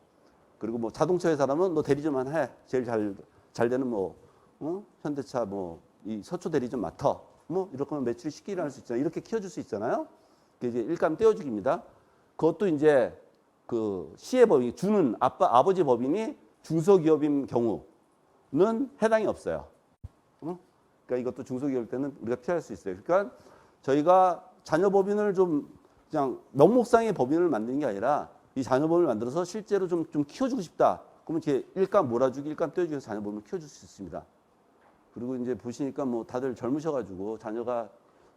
그리고 뭐 자동차 회사라면 너 대리점만 해. 제일 잘 되는 뭐 현대차 뭐 이 서초 대리점 맡아. 뭐 이렇게 하면 매출이 쉽게 일어날 수 있잖아요. 이렇게 키워줄 수 있잖아요. 그게 이제 일감 떼어주기입니다. 그것도 이제 그 시의 법인 주는 아버지 법인이 중소기업인 경우는 해당이 없어요. 그러니까 이것도 중소기업일 때는 우리가 피할 수 있어요. 그러니까 저희가 자녀 법인을 좀 그냥 명목상의 법인을 만드는 게 아니라 이 자녀 법인을 만들어서 실제로 좀 키워주고 싶다. 그러면 이렇게 일감 몰아주기, 일감 떼어주기 해서 자녀 법인을 키워줄 수 있습니다. 그리고 이제 보시니까 뭐 다들 젊으셔가지고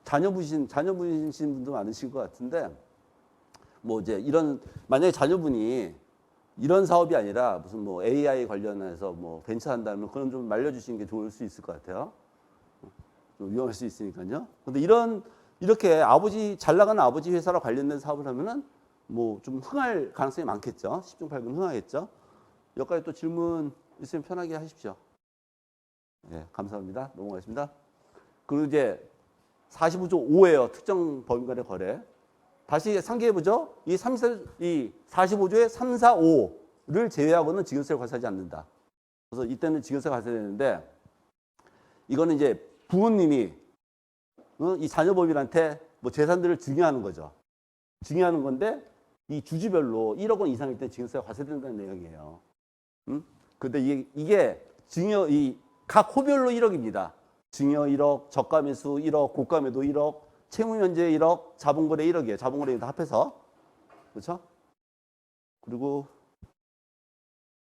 자녀 부신 분도 많으신 것 같은데 뭐 이제 만약에 자녀분이 이런 사업이 아니라 무슨 뭐 AI 관련해서 뭐 벤처 한다면 그런 좀 말려주시는 게 좋을 수 있을 것 같아요. 좀 위험할 수 있으니까요. 근데 이렇게 잘 나가는 아버지 회사랑 관련된 사업을 하면은 뭐 좀 흥할 가능성이 많겠죠. 10중 8구 흥하겠죠. 여기까지 또 질문 있으면 편하게 하십시오. 네, 감사합니다. 넘어가겠습니다. 그리고 이제 45조 5예요. 특정 법인 간의 거래. 다시 상기해보죠. 이 45조의 3, 4, 5를 제외하고는 증여세를 과세하지 않는다. 그래서 이때는 증여세가 과세되는데 이거는 이제 부모님이 이 자녀법인한테 뭐 재산들을 증여하는 거죠. 증여하는 건데 이 주주별로 1억 원 이상일 때 증여세가 과세된다는 내용이에요. 근데 이게 각 호별로 1억입니다. 증여 1억, 저가 매수 1억, 고가 매도 1억, 채무 면제 1억, 자본거래 1억이에요. 자본거래 다 합해서. 그렇죠? 그리고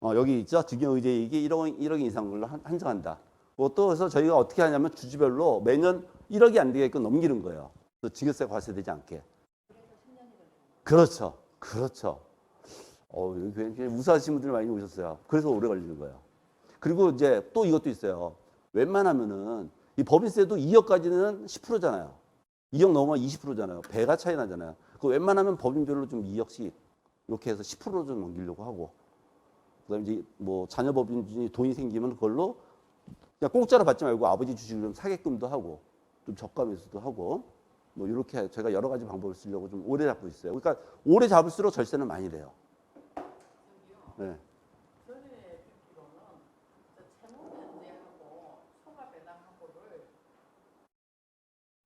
여기 있죠. 증여 의제 이익이 1억 이상 걸로 한정한다. 그것도 그래서 저희가 어떻게 하냐면 주주별로 매년 1억이 안 되게끔 넘기는 거예요. 그래서 증여세가 과세되지 않게. 그렇죠. 그렇죠. 여기 굉장히 우수하신 분들이 많이 오셨어요. 그래서 오래 걸리는 거예요. 그리고 이제 또 이것도 있어요. 웬만하면은 이 법인세도 2억까지는 10%잖아요. 2억 넘으면 20%잖아요. 배가 차이 나잖아요. 그 웬만하면 법인별로 좀 2억씩 이렇게 해서 10%로 좀 넘기려고 하고. 그다음에 이제 뭐 자녀 법인이 돈이 생기면 그걸로 그냥 공짜로 받지 말고 아버지 주식을 좀 사게끔도 하고 좀 저가매수도 하고 뭐 이렇게 제가 여러 가지 방법을 쓰려고 좀 오래 잡고 있어요. 그러니까 오래 잡을수록 절세는 많이 돼요. 네. 전에 듣기로는 채무 변제하고 초과 배당하고를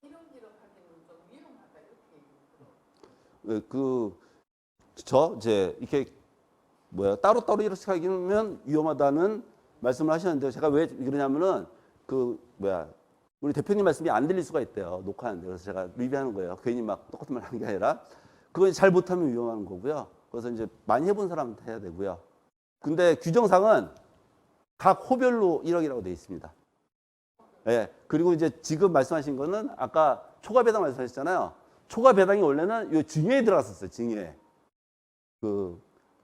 기록하기는 좀 위험하다 이렇게 얘기를 들어요. 이제 이렇게 따로따로 이렇게 하기는 위험하다는 말씀을 하셨는데 제가 왜 그러냐면은 우리 대표님 말씀이 안 들릴 수가 있대요. 녹화하는데. 그래서 제가 리뷰하는 거예요. 괜히 막 똑같은 말 하는 게 아니라 그건 잘 못하면 위험한 거고요. 그래서 이제 많이 해본 사람한테 해야 되고요. 근데 규정상은 각 호별로 1억이라고 되어 있습니다. 예. 그리고 이제 지금 말씀하신 거는 아까 초과 배당 말씀하셨잖아요. 초과 배당이 원래는 요 증여에 들어갔었어요. 증여에.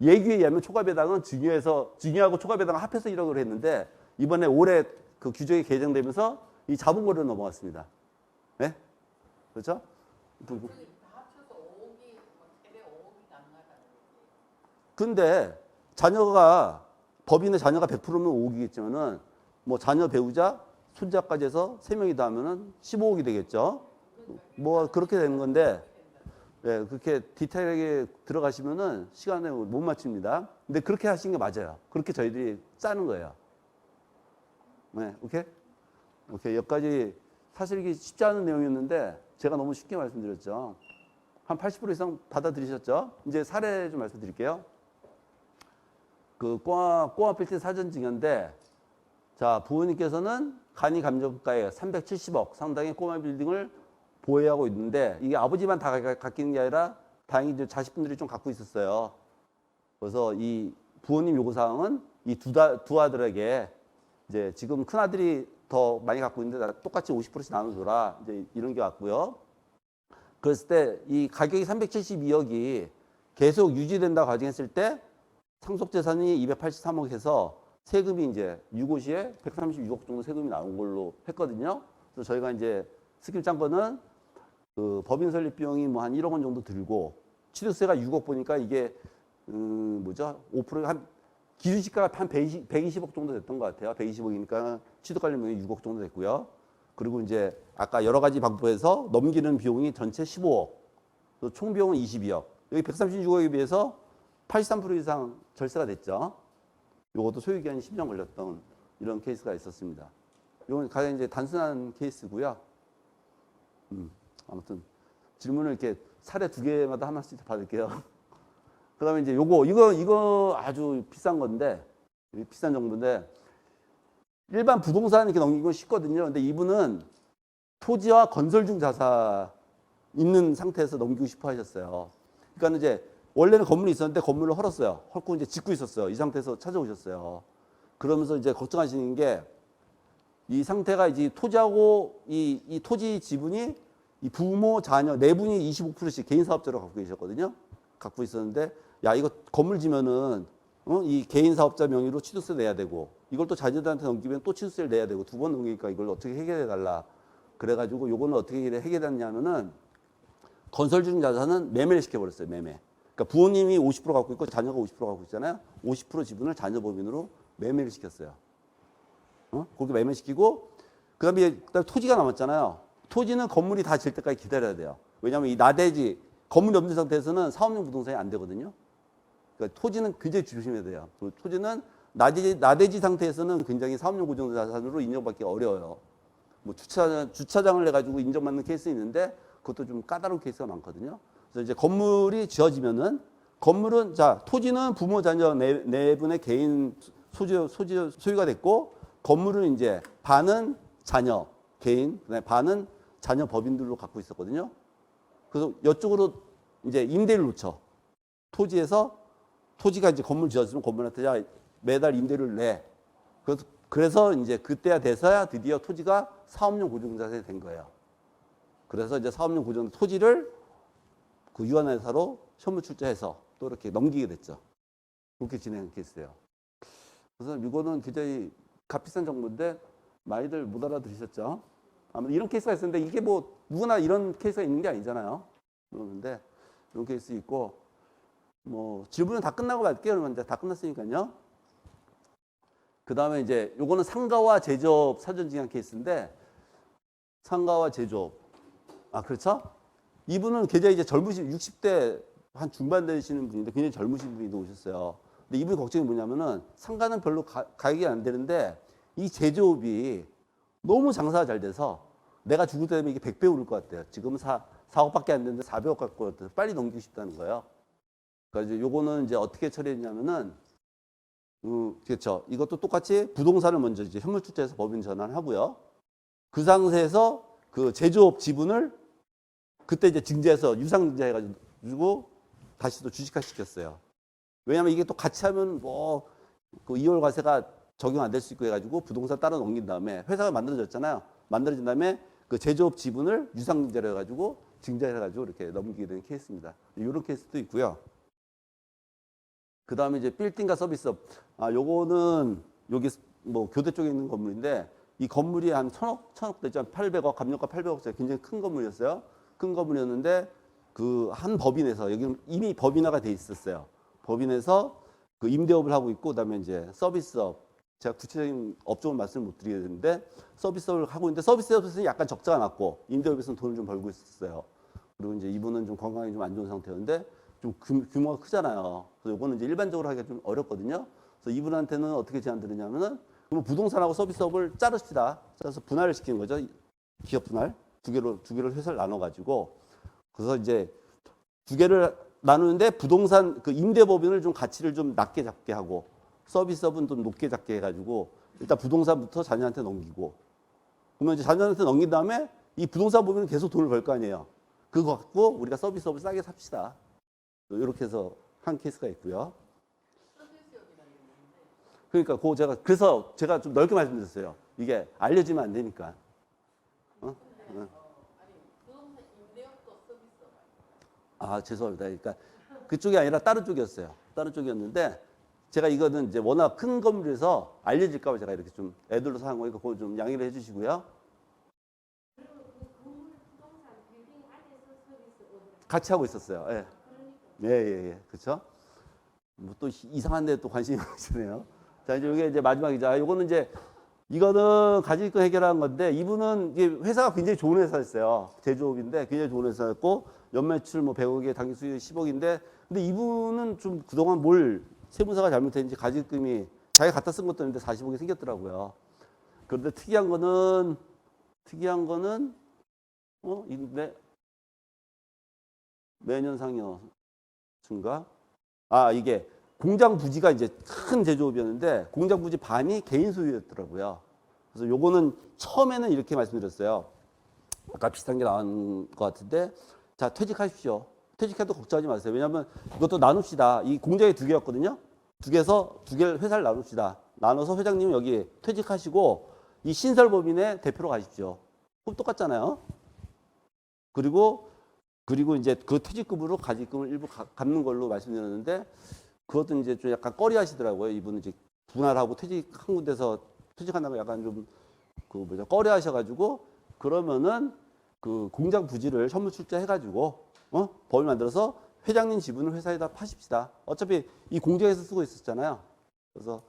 예규에 의하면 초과 배당은 증여하고 초과 배당을 합해서 1억으로 했는데 이번에 올해 그 규정이 개정되면서 이 자본거래로 넘어갔습니다. 네? 그렇죠? 다 합쳐서 5억이 최대 5억이 가능하다는 얘기예요. 근데 법인의 자녀가 100%면 5억이겠지만은 뭐 자녀 배우자 손자까지 해서 3명이 다 하면은 15억이 되겠죠. 뭐 그렇게 되는 건데 예, 그렇게 디테일하게 들어가시면은 시간에 못 맞춥니다. 근데 그렇게 하신 게 맞아요. 그렇게 저희들이 짜는 거예요. 네, 오케이? 여기까지 사실 이게 쉽지 않은 내용이었는데 제가 너무 쉽게 말씀드렸죠. 한 80% 이상 받아들이셨죠? 이제 사례 좀 말씀드릴게요. 꼬마 필트 사전 증여인데 자, 부모님께서는 간이 감정가액 370억 상당의 꼬마 빌딩을 보유하고 있는데 이게 아버지만 다 갖고 있는 게 아니라 다행히 이제 자식분들이 좀 갖고 있었어요. 그래서 이 부모님 요구사항은 이 두 아들에게 이제 지금 큰 아들이 더 많이 갖고 있는데 똑같이 50%씩 나눠줘라. 이제 이런 게 왔고요. 그랬을 때 이 가격이 372억이 계속 유지된다고 가정했을 때 상속재산이 283억 해서 세금이 이제 6호시에 136억 정도 세금이 나온 걸로 했거든요. 그래서 저희가 이제 스킬 짠 거는 법인 설립 비용이 뭐 한 1억 원 정도 들고 취득세가 6억 보니까 이게 5%가 기준시가가 한 120억 정도 됐던 것 같아요. 120억이니까 취득 관련 비용이 6억 정도 됐고요. 그리고 이제 아까 여러 가지 방법에서 넘기는 비용이 전체 15억, 또 총 비용은 22억. 여기 136억에 비해서 83% 이상 절세가 됐죠. 이것도 소유 기간이 10년 걸렸던 이런 케이스가 있었습니다. 이건 가장 이제 단순한 케이스고요. 아무튼 질문을 이렇게 사례 2개마다 하나씩 받을게요. 그다음에 이제 이거 아주 비싼 건데 비싼 정보인데 일반 부동산 이렇게 넘기는 건 쉽거든요. 근데 이분은 토지와 건설 중 자산 있는 상태에서 넘기고 싶어 하셨어요. 그러니까 이제 원래는 건물이 있었는데 건물을 헐었어요. 헐고 이제 짓고 있었어요. 이 상태에서 찾아오셨어요. 그러면서 이제 걱정하시는 게 이 상태가 이제 토지하고 이 토지 지분이 이 부모, 자녀 네 분이 25%씩 개인 사업자로 갖고 계셨거든요. 갖고 있었는데 야 이거 건물 지면은 이 개인 사업자 명의로 취득세 내야 되고 이걸 또 자녀들한테 넘기면 또 취득세를 내야 되고 2번 넘기니까 이걸 어떻게 해결해 달라. 그래가지고 요거는 어떻게 해결했냐면은 건설 중 자산은 매매를 시켜버렸어요. 매매. 그러니까 부모님이 50% 갖고 있고 자녀가 50% 갖고 있잖아요. 50% 지분을 자녀 법인으로 매매를 시켰어요. 그렇게 매매시키고 그다음에 토지가 남았잖아요. 토지는 건물이 다 질 때까지 기다려야 돼요. 왜냐하면 이 나대지 건물이 없는 상태에서는 사업용 부동산이 안 되거든요. 그러니까 토지는 굉장히 조심해야 돼요. 토지는 나대지 상태에서는 굉장히 사업용 고정자산으로 인정받기 어려워요. 뭐 주차장을 내가지고 인정받는 케이스 있는데 그것도 좀 까다로운 케이스가 많거든요. 그래서 이제 건물이 지어지면은 건물은 자 토지는 부모 자녀 네 분의 개인 소유가 됐고 건물은 이제 반은 자녀 개인, 그다음에 반은 자녀 법인들로 갖고 있었거든요. 그래서 이쪽으로 이제 임대를 놓쳐. 토지에서 토지가 이제 건물 지었으면 건물한테 야 매달 임대를 내. 그래서 그래서 이제 그때야 돼서야 드디어 토지가 사업용 고정자산이 된 거예요. 그래서 이제 사업용 고정 토지를 그 유한회사로 현물 출자해서 또 이렇게 넘기게 됐죠. 그렇게 진행한 케이스예요. 그래서 이거는 굉장히 값비싼 정보인데 많이들 못 알아들으셨죠? 아무튼 이런 케이스가 있었는데 이게 뭐 누구나 이런 케이스가 있는 게 아니잖아요. 그러는데 이런 케이스 있고 뭐 질문은 다 끝나고 갈게요. 그러면 이제 다 끝났으니까요. 그 다음에 이제 요거는 상가와 제조업 사전징한 케이스인데 상가와 제조업 그렇죠? 이분은 굉장히 이제 젊으신 60대 한 중반 되시는 분인데 굉장히 젊으신 분이 오셨어요. 근데 이분의 걱정이 뭐냐면은 상가는 별로 가격이 안 되는데 이 제조업이 너무 장사가 잘 돼서 내가 죽을 때 되면 이게 100배 오를 것 같아요. 지금 4억밖에 안 되는데 400억 갖고 빨리 넘기고 싶다는 거예요. 그러니까 이제 요거는 이제 어떻게 처리했냐면은 그렇죠. 이것도 똑같이 부동산을 먼저 이제 현물 출자해서 법인 전환하고요. 그 상태에서 그 제조업 지분을 그때 이제 증자해서 유상증자해가지고 다시 또 주식화 시켰어요. 왜냐하면 이게 또 같이 하면 뭐 그 2월 과세가 적용 안 될 수 있고 해가지고 부동산 따로 넘긴 다음에 회사가 만들어졌잖아요. 만들어진 다음에 그 제조업 지분을 유상증자를 해가지고 증자해가지고 이렇게 넘기게 된 케이스입니다. 이런 케이스도 있고요. 그 다음에 이제 빌딩과 서비스업. 요거는 여기 뭐 교대 쪽에 있는 건물인데 이 건물이 한 1,000억 되죠. 800억, 감정가 800억짜리 굉장히 큰 건물이었어요. 큰 건물이었는데 그 한 법인에서 여기는 이미 법인화가 돼 있었어요. 법인에서 그 임대업을 하고 있고 그다음에 이제 서비스업. 제가 구체적인 업종을 말씀을 못 드리겠는데 서비스업을 하고 있는데 서비스업에서는 약간 적자가 났고 임대업에서는 돈을 좀 벌고 있었어요. 그리고 이제 이분은 좀 건강이 좀 안 좋은 상태였는데 좀 규모가 크잖아요. 그래서 이거는 이제 일반적으로 하기가 좀 어렵거든요. 그래서 이분한테는 어떻게 제안드리냐면은 그럼 부동산하고 서비스업을 자릅시다. 짜서 분할을 시키는 거죠. 기업 분할 두 개를 회사를 나눠 가지고 그래서 이제 두 개를 나누는데 부동산 그 임대법인을 좀 가치를 좀 낮게 잡게 하고 서비스업은 좀 높게 잡게 해가지고 일단 부동산부터 자녀한테 넘기고 그러면 이제 자녀한테 넘긴 다음에 이 부동산 법인은 계속 돈을 벌 거 아니에요. 그거 갖고 우리가 서비스업을 싸게 삽시다. 이렇게 해서 한 케이스가 있고요. 그러니까 그래서 제가 좀 넓게 말씀드렸어요. 이게 알려지면 안 되니까. 죄송합니다. 그러니까 그쪽이 아니라 다른 쪽이었어요. 다른 쪽이었는데 제가 이거는 이제 워낙 큰 건물에서 알려질까 봐 제가 이렇게 좀 애들로 사는 거니까 그거 좀 양해를 해주시고요. 같이 하고 있었어요. 예. 예. 그렇죠? 뭐 또 이상한 데 또 관심이 많으시네요. 자, 이제 이게 이제 마지막이죠. 이거는 이제 이거는 가지고 해결한 건데 이분은 이게 회사가 굉장히 좋은 회사였어요. 제조업인데 굉장히 좋은 회사였고 연매출 뭐 100억에 당기 수익 10억인데 근데 이분은 좀 그동안 뭘 세무사가 잘못했는지 가지금이 자기가 갖다 쓴 것도 있는데 40억이 생겼더라고요. 그런데 특이한 거는 인데 매년 상여 증가. 이게 공장 부지가 이제 큰 제조업이었는데 공장 부지 반이 개인 소유였더라고요. 그래서 요거는 처음에는 이렇게 말씀드렸어요. 아까 비슷한 게 나온 것 같은데 자 퇴직하십시오. 퇴직해도 걱정하지 마세요. 왜냐하면 이것도 나눕시다. 이 공장이 두 개였거든요. 두 개를 회사를 나눕시다. 나눠서 회장님은 여기 퇴직하시고 이 신설법인의 대표로 가십시오. 그럼 똑같잖아요. 그리고 이제 그 퇴직금으로 가지금을 일부 갚는 걸로 말씀드렸는데 그것도 이제 좀 약간 꺼려하시더라고요. 이분은 이제 분할하고 퇴직한 군데서 퇴직한다고 약간 좀 꺼려하셔가지고 그러면은 그 공장 부지를 현물 출자해가지고 법을 만들어서 회장님 지분을 회사에다 파십시다. 어차피 이 공장에서 쓰고 있었잖아요. 그래서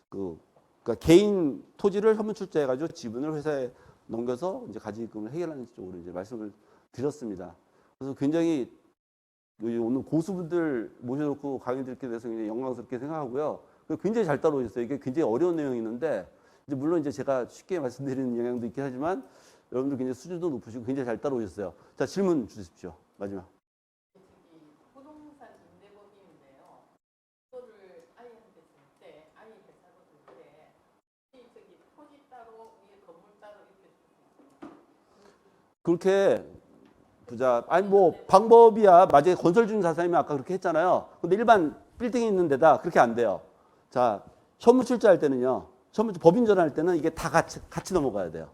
그러니까 개인 토지를 현물 출자해가지고 지분을 회사에 넘겨서 이제 가지금을 해결하는 쪽으로 이제 말씀을 드렸습니다. 그래서 굉장히 오늘 고수분들 모셔놓고 강의 듣게 돼서 굉장히 영광스럽게 생각하고요. 굉장히 잘 따라오셨어요. 이게 굉장히 어려운 내용이 있는데 이제 물론 이제 제가 쉽게 말씀드리는 영향도 있긴 하지만 여러분들 굉장히 수준도 높으시고 굉장히 잘 따라오셨어요. 자, 질문 주십시오. 마지막. 부동산 임대법인인데요. 그거를 아이한테 줄 때, 아이 회사로 줄 때, 토지 따로, 위에 건물 따로 이렇게 줄 수 있어요. 그렇게 뭐 방법이야. 맞아요. 건설 중 자산이면 아까 그렇게 했잖아요. 근데 일반 빌딩이 있는 데다 그렇게 안 돼요. 자, 현물 출자할 때는요. 처음에 법인 전환할 때는 이게 다 같이 넘어가야 돼요.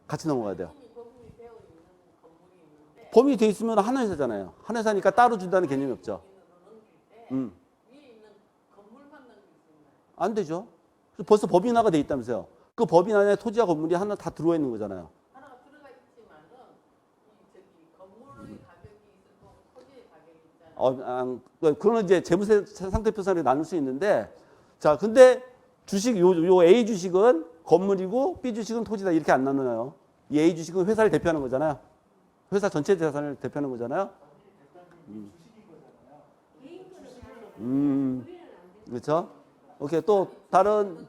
같이 넘어가야 돼요. 이미 법인이 되어 있는 건물이 있는데 법인이 돼 있으면 한 회사잖아요. 한 회사니까 따로 준다는 개념이 없죠. 법인으로 넘길 때 음. 위에 있는 건물만 넘길 수 있나요? 안 되죠. 그래서 벌써 법인화가 돼 있다면서요. 그 법인 안에 토지와 건물이 하나 다 들어와 있는 거잖아요. 하나가 들어가 있지만은 이 저기 건물의 가격이 있을 거고 토지의 가격이 있잖아요. 그거는 이제 재무세 상태표상에 나눌 수 있는데, 자, 근데 주식, 요 A 주식은 건물이고 B 주식은 토지다. 이렇게 안 나눠요. 이 A 주식은 회사를 대표하는 거잖아요. 회사 전체 재산을 대표하는 거잖아요. 그렇죠? 오케이. 또 다른,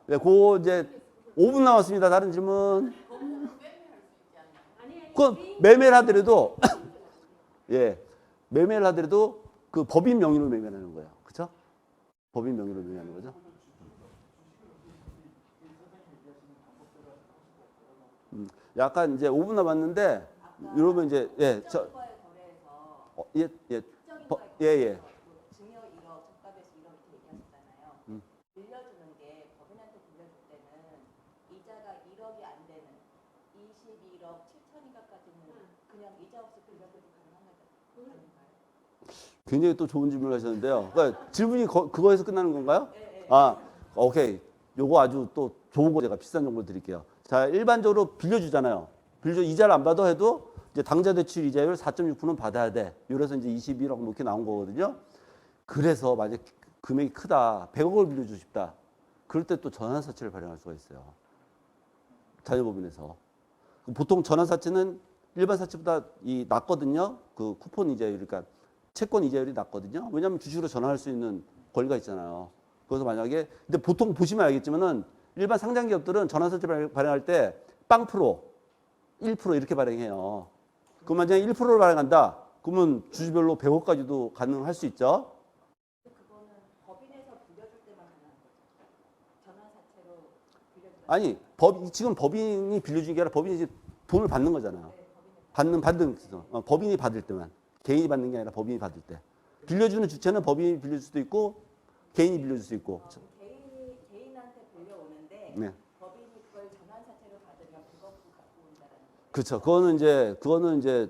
네, 그 이제 5분 남았습니다. 다른 질문. 그 매매를 하더라도 예, 매매를 하더라도 그 법인 명의로 매매하는 거예요. 그렇죠? 법인 명의로 매매하는 거죠. 약간 이제 5분 남았는데 이러면 이제 예, 예, 예, 예. 증여 1억, 적값에서 1억 이렇게 얘기하셨잖아요. 빌려주는 게 법인한테 빌려줄 때는 이자가 1억이 안 되는 21억 7천인가까지는 그냥 이자 없이 빌려줘도 가능한 거 아닌가요? 굉장히 또 좋은 질문을 하셨는데요. 그러니까 질문이 그거에서 끝나는 건가요? 아, 오케이. 요거 아주 또 좋은 거 제가 비싼 정보 드릴게요. 자, 일반적으로 빌려주잖아요. 이자를 안 받아 해도 이제 당좌 대출 이자율 4.6%는 받아야 돼. 이래서 이제 21억 뭐 이렇게 나온 거거든요. 그래서 만약 금액이 크다, 100억을 빌려주고 싶다. 그럴 때 또 전환사채를 발행할 수가 있어요. 자녀법인에서. 보통 전환사채는 일반 사채보다 낮거든요. 그 쿠폰 이자율, 그러니까 채권 이자율이 낮거든요. 왜냐하면 주식으로 전환할 수 있는 권리가 있잖아요. 그래서 만약에, 근데 보통 보시면 알겠지만은 일반 상장 기업들은 전환사채 발행할 때 빵 프로, 1% 이렇게 발행해요. 그럼 만약에 1%를 발행한다. 그러면 주주별로 100억까지도 가능할 수 있죠. 그거는 법인에서 빌려줄 때만 가능한 거죠. 전환사채로 빌려주는 아니, 지금 법인이 빌려준 게 아니라 법인이 이제 돈을 받는 거잖아요. 받는 법인이 받을 때만. 개인이 받는 게 아니라 법인이 받을 때. 빌려주는 주체는 법인이 빌려줄 수도 있고 개인이 빌려줄 수 있고. 개인한테 빌려오는데 네. 법인이 그걸 전환사채로 받으면 100억 갖고 온다라는 거예요. 그렇죠. 그거는 이제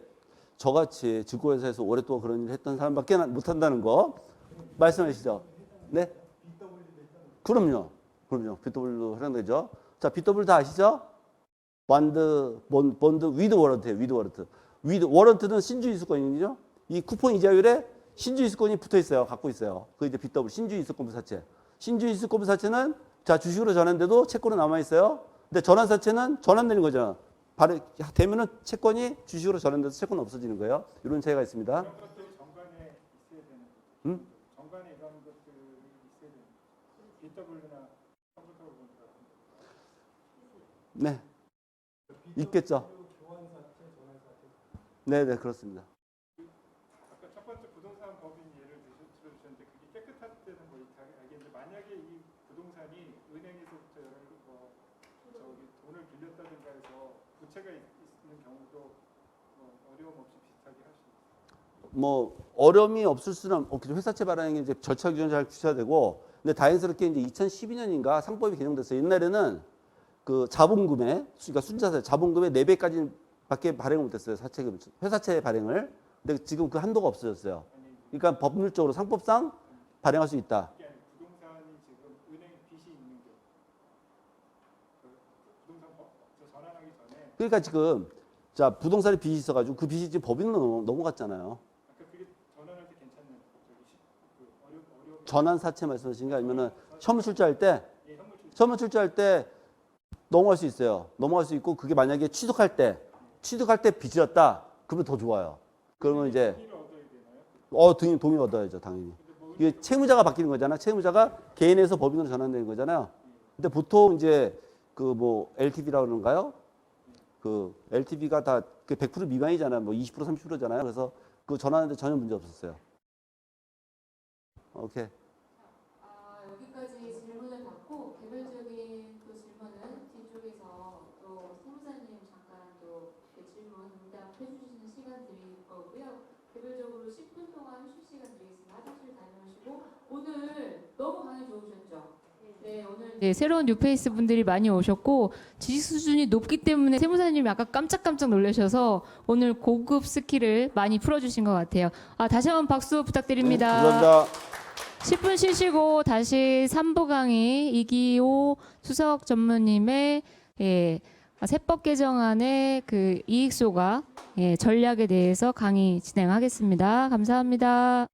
저같이 증권회사에서 오랫동안 그런 일을 했던 사람밖에 못 한다는 거 말씀하시죠. 네? 그럼요. BW도 해당되죠. 자, BW 다 아시죠? 본드 위드 워런트예요. 위드 워런트. 워런트는 신주 이수권이죠. 이 쿠폰 이자율에 신주 이수권이 붙어 있어요. 갖고 있어요. 그 이제 BW 신주 이수권 사채. 신주 이수권 사채는 자, 주식으로 전환돼도 채권은 남아 있어요. 근데 전환 사채는 전환되는 거죠. 되면은 채권이 주식으로 전환돼서 채권은 없어지는 거예요. 이런 차이가 있습니다. 이런 것들이 정관에 있어야 되는 거죠. 정관에 이런 것들이 있어야 되는 거죠. BW나 컴퓨터로 보니까 네. 있겠죠. 네네, 그렇습니다. 아까 첫 번째 부동산 법인 예를 들어주셨는데 그게 깨끗할 때는 뭐 알겠는데 만약에 이 부동산이 은행에서부터 돈을 빌렸다든가 해서 부채가 있는 경우도 어려움 없이 비슷하게 할 수 있어요. 뭐 어려움이 없을 수는 없겠죠. 회사채 발행에 이제 절차 규정 잘 주셔야 되고, 근데 다행스럽게 이제 2012년인가 상법이 개정됐어요. 옛날에는 그 자본금의 그러니까 순자산 자본금의 4배까지 밖에 발행을 못했어요. 회사채 발행을. 근데 지금 그 한도가 없어졌어요. 그러니까 법률적으로 상법상 발행할 수 있다. 이게 아니고 부동산이 지금 은행 빚이 있는 게 부동산 전환하기 전에 그러니까 지금 자 부동산에 빚이 있어가지고 그 빚이 지금 법인으로 넘어갔잖아요. 아까 그게 전환할 때 괜찮나요? 어려움 전환 사채 말씀하시는 게 아니면은 현물 출자할 때 예, 현물 출자 현물 출자할 때 넘어갈 수 있어요. 넘어갈 수 있고 그게 만약에 취득할 때 빚이었다. 그러면 더 좋아요. 그러면 이제 동의를 얻어야 되나요? 동의 얻어야죠, 당연히. 이게 채무자가 바뀌는 거잖아. 채무자가 개인에서 법인으로 전환되는 거잖아요. 근데 보통 이제 그 뭐 LTV라고 그러는가요? 그 LTV가 다 100% 미만이잖아요. 뭐 20% 30%잖아요. 그래서 그 전환하는데 전혀 문제 없었어요. 오케이. 여기까지 질문을 받고 개별적인 또 질문은 뒤쪽에서 또 세무사님 잠깐 또 질문 응답해 주시는 시간 드릴 거고요. 개별적으로 10분 동안 휴식 시간 드리겠습니다. 화장실 다녀오시고 오늘 너무 강의 좋으셨죠? 네, 새로운 뉴페이스 분들이 많이 오셨고 지식 수준이 높기 때문에 세무사님이 아까 깜짝깜짝 놀라셔서 오늘 고급 스킬을 많이 풀어주신 것 같아요. 다시 한번 박수 부탁드립니다. 감사합니다. 10분 쉬시고 다시 3부 강의 이기호 수석 전무님의 세법 개정안의 그 이익소가 전략에 대해서 강의 진행하겠습니다. 감사합니다.